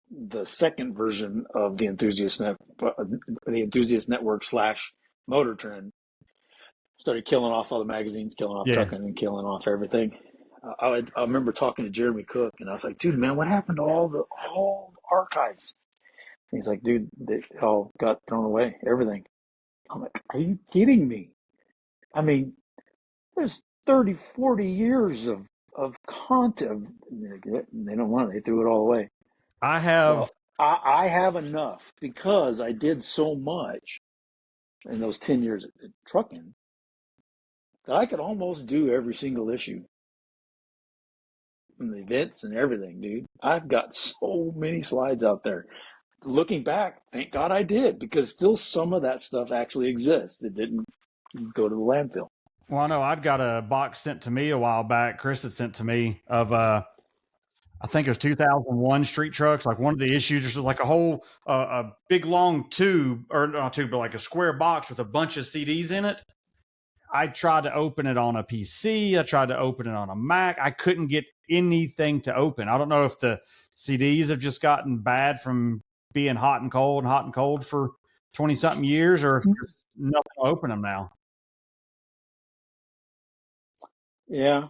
the second version of the Enthusiast Network / Motor Trend started killing off all the magazines, killing off trucking, and killing off everything. I remember talking to Jeremy Cook, and I was like, dude, man, what happened to all the archives? And he's like, dude, they all got thrown away, everything. I'm like, are you kidding me? I mean, there's 30, 40 years of content. They don't want it. They threw it all away. I have. Well, I have enough because I did so much in those 10 years of trucking that I could almost do every single issue. From the events and everything, dude. I've got so many slides out there. Looking back, thank God I did, because still some of that stuff actually exists. It didn't go to the landfill. Well, I know I'd got a box sent to me a while back. Chris had sent to me of, I think it was 2001 street trucks. Like one of the issues, there's like a whole, a big long tube, or not tube, but like a square box with a bunch of CDs in it. I tried to open it on a PC. I tried to open it on a Mac. I couldn't get anything to open. I don't know if the CDs have just gotten bad from being hot and cold for 20 something years, or if there's nothing to open them now. Yeah,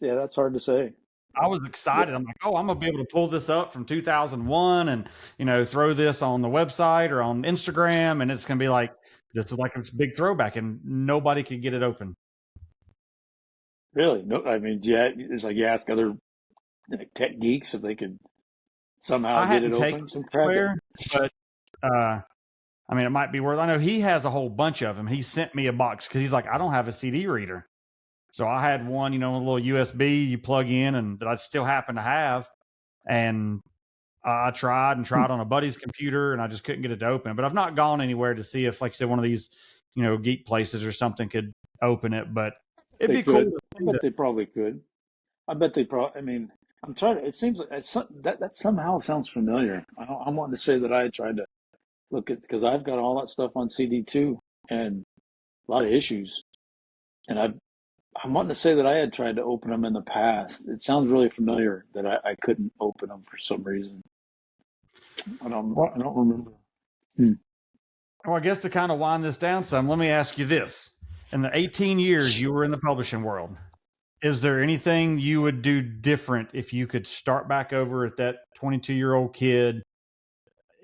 that's hard to say. I was excited. I'm like, oh, I'm gonna be able to pull this up from 2001 and throw this on the website or on Instagram, and it's gonna be like this is like a big throwback, and nobody could get it open. Really? No, I mean, yeah, it's like you ask other tech geeks if they could somehow I get hadn't it taken open. it Some crack it. anywhere, but I mean, it might be worth. I know he has a whole bunch of them. He sent me a box because he's like, I don't have a CD reader, so I had one, a little USB you plug in, and that I still happen to have, and I tried on a buddy's computer, and I just couldn't get it to open. But I've not gone anywhere to see if, like I said, one of these, geek places or something could open it. But it'd They be cool could. to I see bet that. they probably could. I bet they probably. I mean, I'm trying to. It seems like that somehow sounds familiar. I'm wanting to say that I tried to look at because I've got all that stuff on CD too, and a lot of issues. And I'm wanting to say that I had tried to open them in the past. It sounds really familiar that I couldn't open them for some reason. I Well, don't remember. Hmm. I guess to kind of wind this down some, let me ask you this: in the 18 years you were in the publishing world, is there anything you would do different if you could start back over at that 22-year-old kid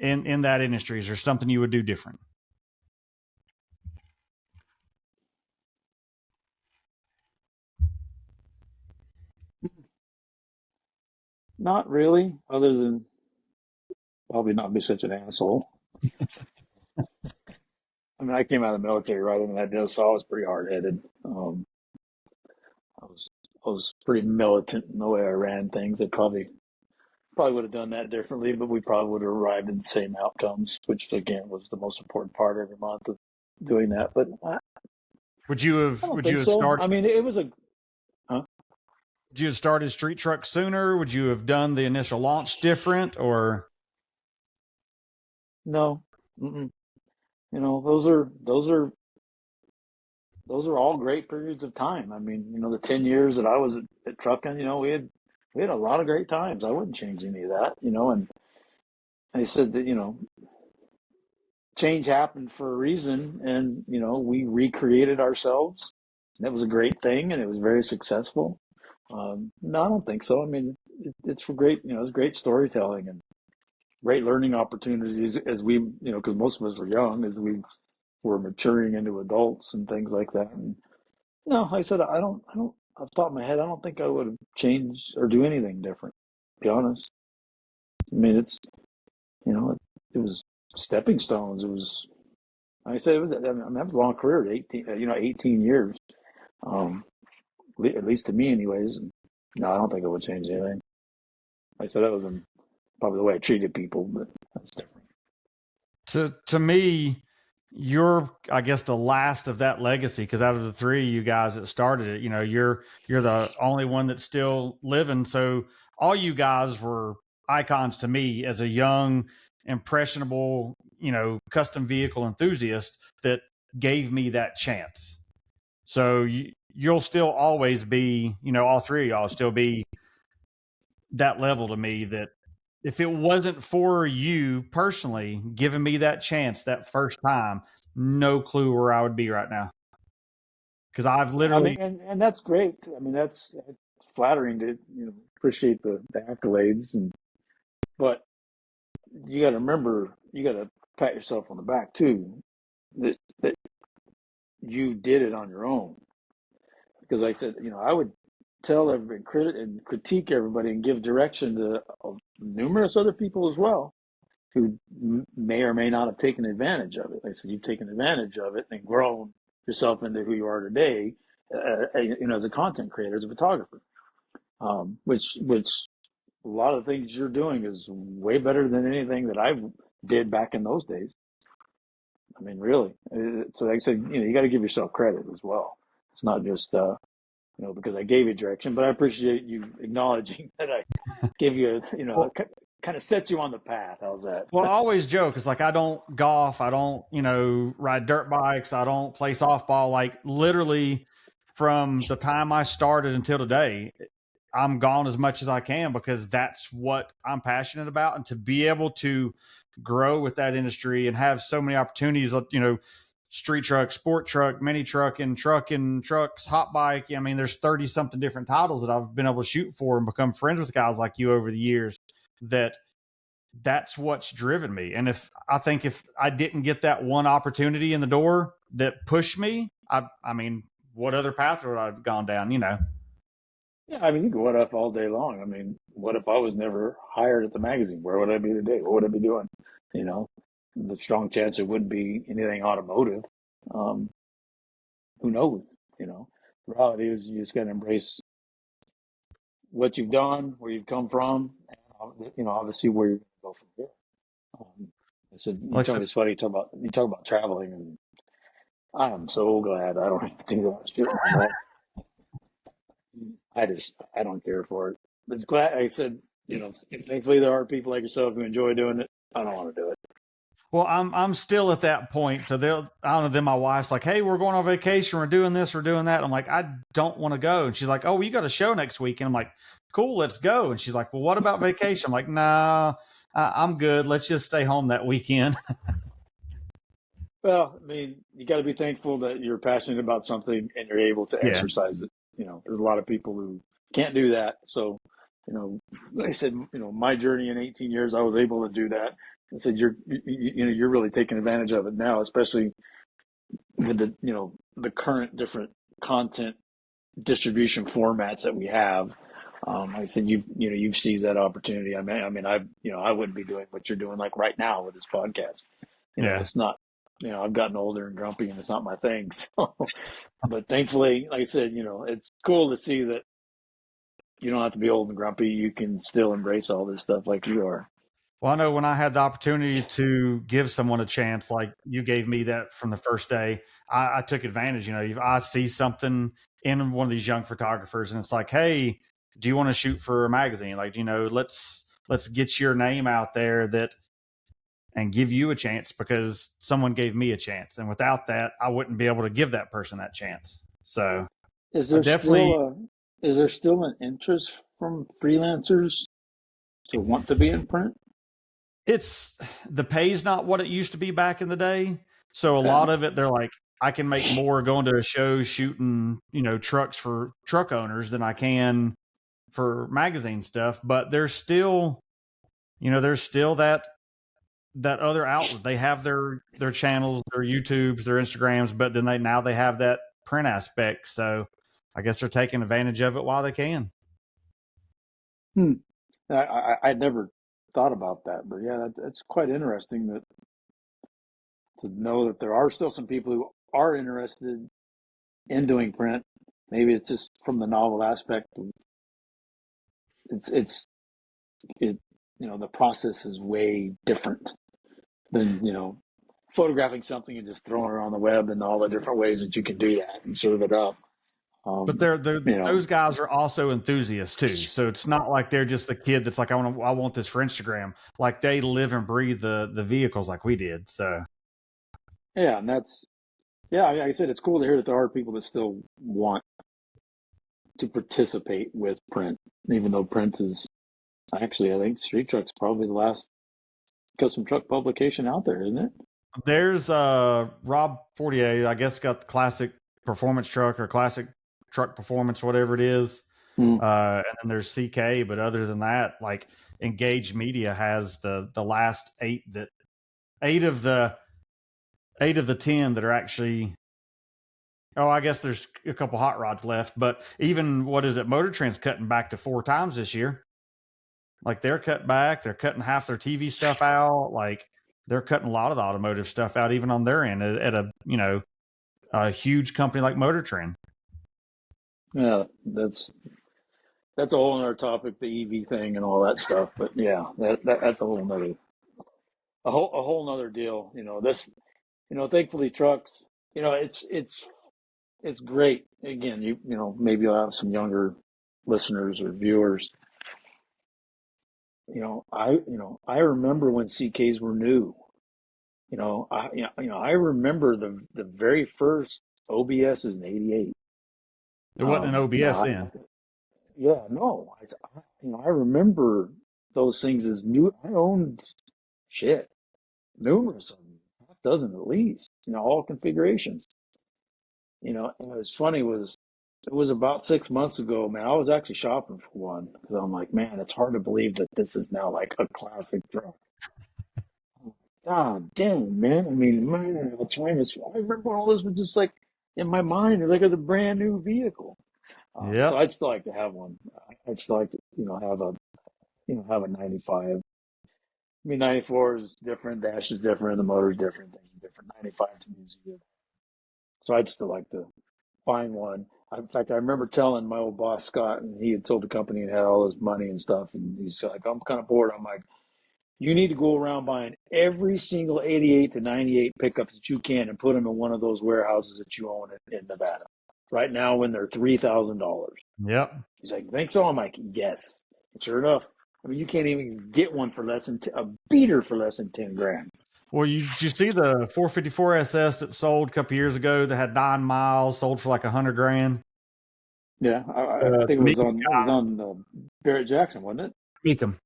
in that industry? Is there something you would do different? Not really, other than probably not be such an asshole. I mean, I came out of the military right in that deal, so I was pretty hard headed. I was I was pretty militant in the way I ran things. I probably would have done that differently, but we probably would have arrived at the same outcomes, which again was the most important part every month of doing that. But I don't Would you think have so. started I mean, it was a huh? would you have started Street Truck sooner? Would you have done the initial launch different, or No. Mm-mm. You know, those are all great periods of time. I mean, the 10 years that I was at trucking, we had a lot of great times. I wouldn't change any of that. And I said that change happened for a reason, and we recreated ourselves. That was a great thing, and it was very successful. No, I don't think so. I mean, it's for great, it's great storytelling and great learning opportunities as we, because most of us were young as we were maturing into adults and things like that. And no, like I said, I don't, off the top of my head, I don't think I would have changed or do anything different. To be honest, I mean, it was stepping stones. It was, like I said, I mean, that was a long career, 18, 18 years, um, at least to me, anyways. No, I don't think it would change anything. Like I said, that was probably the way I treated people, but that's different. to me, you're, I guess, the last of that legacy, because out of the three of you guys that started it, you're the only one that's still living. So all you guys were icons to me as a young, impressionable, custom vehicle enthusiast that gave me that chance. So you'll still always be, all three of y'all still be that level to me, that if it wasn't for you personally giving me that chance that first time, no clue where I would be right now. Because I've I mean, literally, and that's great. I mean, that's flattering to appreciate the accolades, but you got to remember, you got to pat yourself on the back too. That you did it on your own. Because like I said, I would tell everybody, and critique everybody, and give direction to numerous other people as well who may or may not have taken advantage of it. Like I said, you've taken advantage of it and grown yourself into who you are today, as a content creator, as a photographer. Which a lot of things you're doing is way better than anything that I did back in those days. I mean, really. So like I said, you got to give yourself credit as well. It's not just because I gave you direction, but I appreciate you acknowledging that I gave you, well, kind of sets you on the path. How's that? Well, I always joke. It's like I don't golf. I don't, ride dirt bikes. I don't play softball. Like literally from the time I started until today, I'm gone as much as I can because that's what I'm passionate about. And to be able to grow with that industry and have so many opportunities, street truck, sport truck, mini truck, and trucks, hot bike. I mean, there's 30 something different titles that I've been able to shoot for and become friends with guys like you over the years that's what's driven me. And if I didn't get that one opportunity in the door that pushed me, I mean, what other path would I have gone down, Yeah, I mean, you can what if all day long. I mean, what if I was never hired at the magazine? Where would I be today? What would I be doing? You know, the strong chance it wouldn't be anything automotive. Um, who knows? You know, the reality is you just got to embrace what you've done, where you've come from, and obviously where you're going to go from here. Um, I said, you like I told me said, it's funny. You talk about traveling, and I am so glad I don't have to do that shit anymore. I don't care for it. But it's glad I said, thankfully there are people like yourself who enjoy doing it. I don't want to do it. well, I'm still at that point. So I don't know, then my wife's like, hey, we're going on vacation. We're doing this, we're doing that. I'm like, I don't want to go. And she's like, oh, well, you got a show next week. And I'm like, cool, let's go. And she's like, well, what about vacation? I'm like, no, I'm good. Let's just stay home that weekend. Well, I mean, you got to be thankful that you're passionate about something and you're able to Yeah. exercise it. There's a lot of people who can't do that. So, like I said, my journey in 18 years, I was able to do that. I said, you're really taking advantage of it now, especially with the current different content distribution formats that we have. Like I said, you've seized that opportunity. I wouldn't be doing what you're doing like right now with this podcast. Yeah. It's not, I've gotten older and grumpy and it's not my thing. So, but thankfully, like I said, it's cool to see that you don't have to be old and grumpy. You can still embrace all this stuff like you are. Well, I know when I had the opportunity to give someone a chance, like you gave me that from the first day, I took advantage. If I see something in one of these young photographers, and it's like, hey, do you want to shoot for a magazine? Like, let's get your name out there and give you a chance because someone gave me a chance, and without that, I wouldn't be able to give that person that chance. So Is I there definitely, still an interest from freelancers to want to be in print? it's the pay's not what it used to be back in the day. So a Okay. lot of it, they're like, I can make more going to a show shooting, trucks for truck owners than I can for magazine stuff. But there's still that other outlet. They have their channels, their YouTubes, their Instagrams, but then they have that print aspect. So I guess they're taking advantage of it while they can. Hmm. I'd never thought about that, but yeah, that's quite interesting to know that there are still some people who are interested in doing print. Maybe it's just from the novel aspect. It's it the process is way different than photographing something and just throwing it on the web and all the different ways that you can do that and serve it up. But Um, you know, those guys are also enthusiasts too. So it's not like they're just the kid that's like, I want this for Instagram. Like they live and breathe the vehicles like we did. So yeah, and like I said, it's cool to hear that there are people that still want to participate with print, even though print is actually, I think Street Truck's probably the last custom truck publication out there, isn't it? there's Rob Fortier, I guess, got the classic performance truck or classic truck performance, whatever it is. Mm. And then there's CK, but other than that, like Engaged Media has the last eight of the 10 that are actually. Oh, I guess there's a couple hot rods left, but even what is it? Motor Trend's cutting back to 4 times this year. Like they're cut back, they're cutting half their TV stuff out. Like they're cutting a lot of the automotive stuff out, even on their end at a huge company like Motor Trend. Yeah, that's a whole other topic, the EV thing and all that stuff. But yeah, that's a whole nother deal. Thankfully trucks. It's great. Again, maybe you'll have some younger listeners or viewers I remember when CKs were new. I remember the very first OBSs in '88. It wasn't an You know, OBS I, then. yeah, no, I remember those things as new. I owned shit, numerous of them, half dozen at least. All configurations. And it was funny was it was about 6 months ago, man. I was actually shopping for one because I'm like, man, it's hard to believe that this is now like a classic truck. God damn, man. I mean, man, the time is. I remember when all this was just like in my mind. It was like it was a brand new vehicle. So Yep. I'd still like to have one. I'd still like to, have a 95. I mean, 94 is different. Dash is different. The motor's different. Things are different. 95 to me is good. So I'd still like to find one. In fact, I remember telling my old boss Scott, and he had sold the company and had all his money and stuff, and he's like, "I'm kind of bored." I'm like, "You need to go around buying every single '88 to '98 pickups that you can and put them in one of those warehouses that you own in Nevada. Right now, when they're $3,000." Yep. He's like, "Think so?" I'm like, "Yes." And sure enough, I mean, you can't even get one for less than a beater for less than 10 grand. Well, did you see the 454 SS that sold a couple years ago that had 9 miles, sold for like 100 grand? Yeah, I think The it was on Barrett Jackson, wasn't it? Meekum.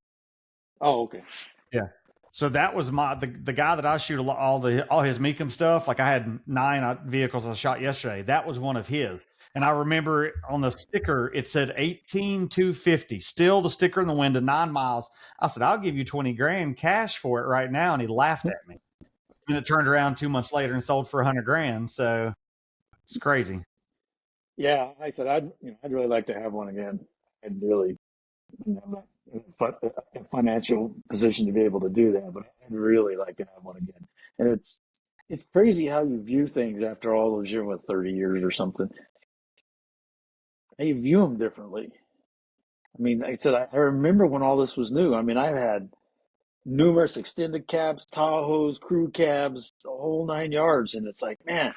Oh, okay. Yeah. So that was the guy that I shoot all his Meekum stuff. Like I had 9 vehicles I shot yesterday. That was one of his. And I remember on the sticker it said 18,250. Still the sticker in the window, 9 miles. I said, I'll give you 20 grand cash for it right now. And he laughed at me. Then it turned around 2 months later and sold for 100 grand. So it's crazy. Yeah, I said I'd really like to have one again. I'd really, I'm not in a financial position to be able to do that, but I'd really like to have one again. And it's crazy how you view things after all those years, with 30 years or something. How you view them differently. I mean, like I said, I remember when all this was new. I mean, I've had numerous extended cabs, Tahoes, crew cabs, the whole 9 yards, and it's like, man,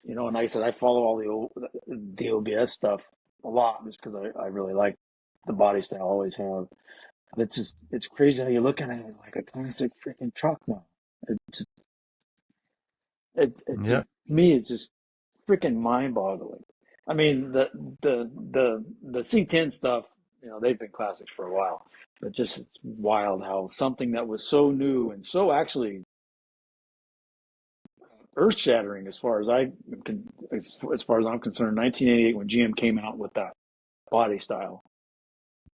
and like I said, I follow all the OBS stuff a lot just because I really like the body style I always have. But it's crazy how you're looking at it like a classic freaking truck now. It's to Yep. me it's just freaking mind boggling. I mean the C10 stuff, they've been classics for a while, but just it's wild how something that was so new and so actually earth shattering as far as I'm concerned. 1988 when GM came out with that body style,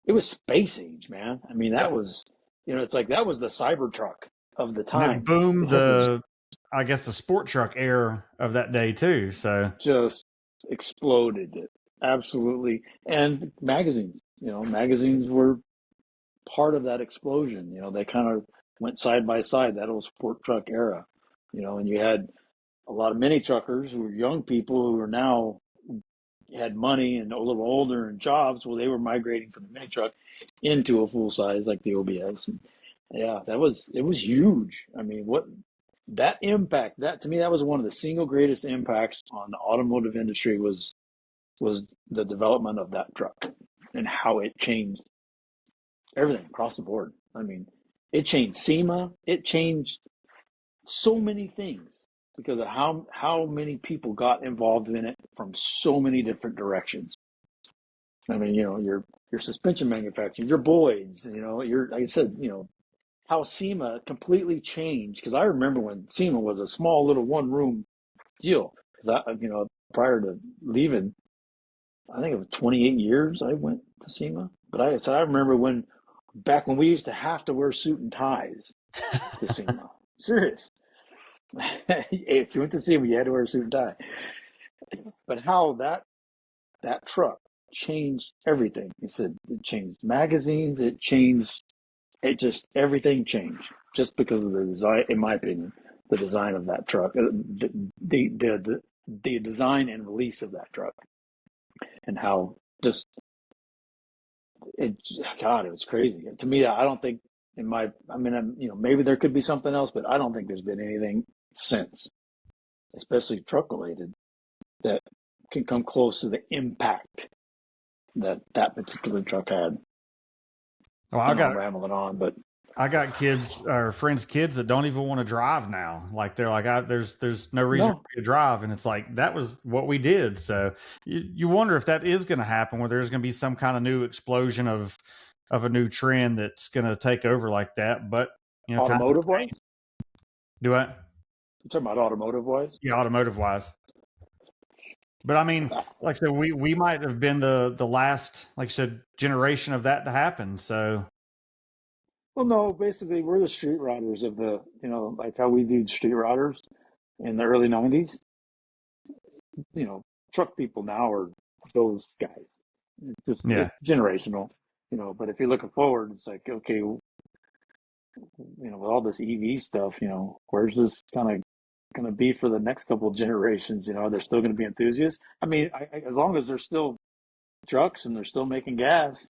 it was space age, man. I mean, that Yep. was, it's like that was the Cybertruck of the And it time. boomed It was I guess the sport truck era of that day too. So just exploded it. Absolutely. And magazines were part of that explosion. They kind of went side by side, that old sport truck era. And you had a lot of mini truckers who were young people who are now had money and a little older and jobs. Well, they were migrating from the mini truck into a full size like the OBS. And yeah, it was huge. I mean, what that impact, that to me, that was one of the single greatest impacts on the automotive industry was the development of that truck and how it changed everything across the board. I mean, it changed SEMA, it changed so many things because of how many people got involved in it from so many different directions. I mean, your suspension manufacturer, your Boyds, your like I said, how SEMA completely changed. Because I remember when SEMA was a small little one room deal. Because prior to leaving, I think it was 28 years I went to SEMA. But I remember back when we used to have to wear suit and ties to SEMA. Serious. If you went to SEMA, you had to wear a suit and tie. But how that truck changed everything. He said it changed magazines. It just everything changed just because of the design. In my opinion, the design of that truck, the design and release of that truck, and how just it. God, it was crazy to me. I don't think I mean, maybe there could be something else, but I don't think there's been anything since, especially truck related, that can come close to the impact that particular truck had. Well, I know I'm rambling on, but I got kids or friends' kids that don't even want to drive now. Like they're like, there's no reason for me to drive, and it's like that was what we did. So you wonder if that is going to happen, where there's going to be some kind of new explosion of a new trend that's going to take over like that. But automotive wise, do I? You talking about automotive wise? Yeah, automotive wise. But I mean, like I said, we might have been the last, like I said, generation of that to happen. So. Well, no, basically we're the street riders of like how we viewed street riders in the early 90s. Truck people now are those guys. It's generational, but if you're looking forward, it's like, okay, with all this EV stuff, where's this kind of going to be for the next couple of generations? They're still going to be enthusiasts. I mean, as long as they're still trucks and they're still making gas,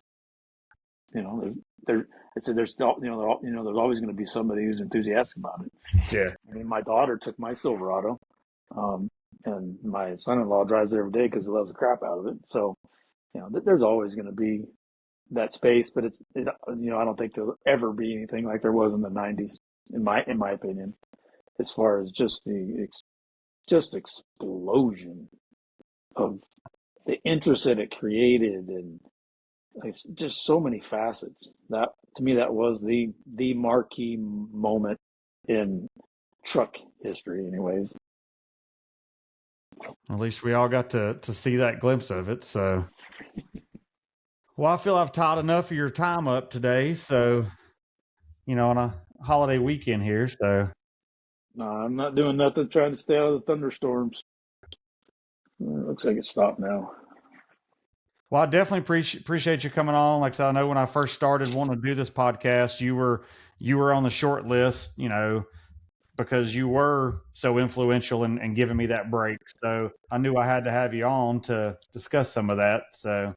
I said there's still, there's always going to be somebody who's enthusiastic about it. Yeah. I mean, my daughter took my Silverado, and my son-in-law drives it every day because he loves the crap out of it. So, there's always going to be that space, but it's I don't think there'll ever be anything like there was in the 90s, in my opinion, as far as just the explosion of the interest that it created, and like just so many facets. That to me, that was the marquee moment in truck history, anyways. At least we all got to see that glimpse of it. So, well, I feel I've tied enough of your time up today. So, on a holiday weekend here. So, no, I'm not doing nothing. Trying to stay out of the thunderstorms. It looks like it's stopped now. Well, I definitely appreciate you coming on. Like I said, I know when I first started wanting to do this podcast, you were on the short list, because you were so influential and giving me that break. So I knew I had to have you on to discuss some of that. So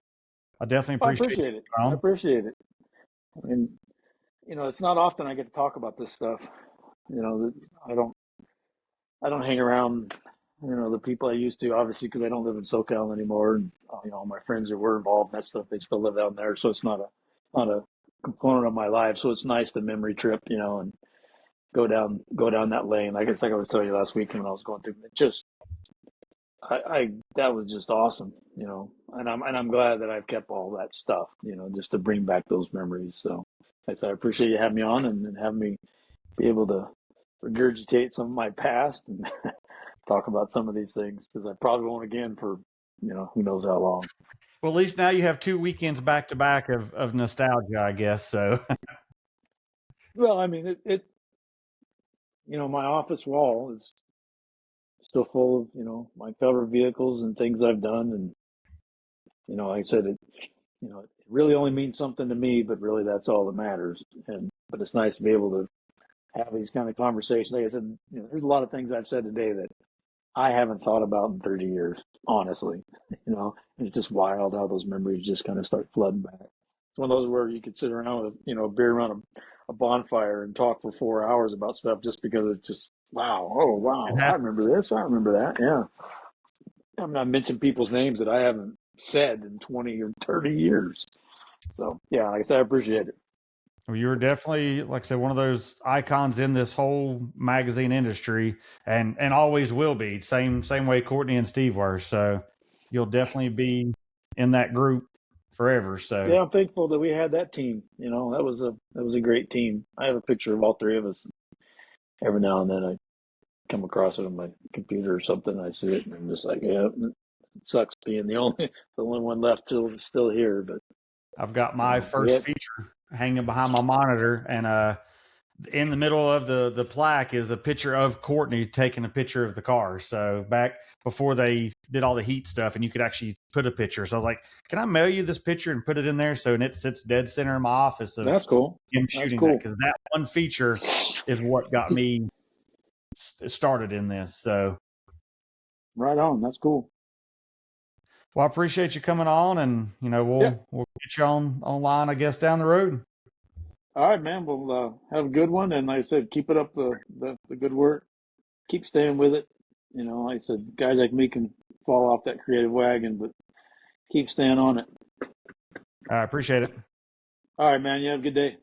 I definitely appreciate it. I appreciate it. I mean, it's not often I get to talk about this stuff. I don't hang around, the people I used to, obviously, because I don't live in SoCal anymore. And, all my friends that were involved in that stuff, they still live down there. So it's not a component of my life. So it's nice to memory trip, and go down that lane. Like it's like I was telling you last week when I was going through it. Just that was just awesome, and I'm glad that I've kept all that stuff, just to bring back those memories. So I appreciate you having me on and having me be able to regurgitate some of my past and talk about some of these things, because I probably won't again for who knows how long. Well, at least now you have 2 weekends back to back of nostalgia, I guess. So well, I mean it my office wall is still full of my cover vehicles and things I've done, and like I said, it really only means something to me, but really that's all that matters. But it's nice to be able to have these kind of conversations. Like I said, there's a lot of things I've said today that I haven't thought about in 30 years, honestly. And it's just wild how those memories just kind of start flooding back. It's one of those where you could sit around with a beer around a bonfire and talk for 4 hours about stuff just because it's just wow, oh wow, I remember this, I remember that, yeah. I'm not mentioning people's names that I haven't said in 20 or 30 years. So yeah, like I said, I appreciate it. Well, you were definitely, like I said, one of those icons in this whole magazine industry, and always will be. Same way Courtney and Steve were. So you'll definitely be in that group forever. So yeah, I'm thankful that we had that team. That was a great team. I have a picture of all three of us. Every now and then I come across it on my computer or something. I see it and I'm just like, yeah, it sucks being the only one left still here. But I've got my first feature hanging behind my monitor, and in the middle of the plaque is a picture of Courtney taking a picture of the car. So back before they did all the heat stuff, and you could actually put a picture. So I was like, "Can I mail you this picture and put it in there?" So and it sits dead center in my office. That's cool. Him shooting that, because that one feature is what got me started in this. So right on. That's cool. Well, I appreciate you coming on, and we'll get you online, I guess, down the road. All right, man. We'll have a good one, and like I said, keep it up the good work. Keep staying with it. Like I said, guys like me can fall off that creative wagon, but keep staying on it. I appreciate it. All right, man. You have a good day.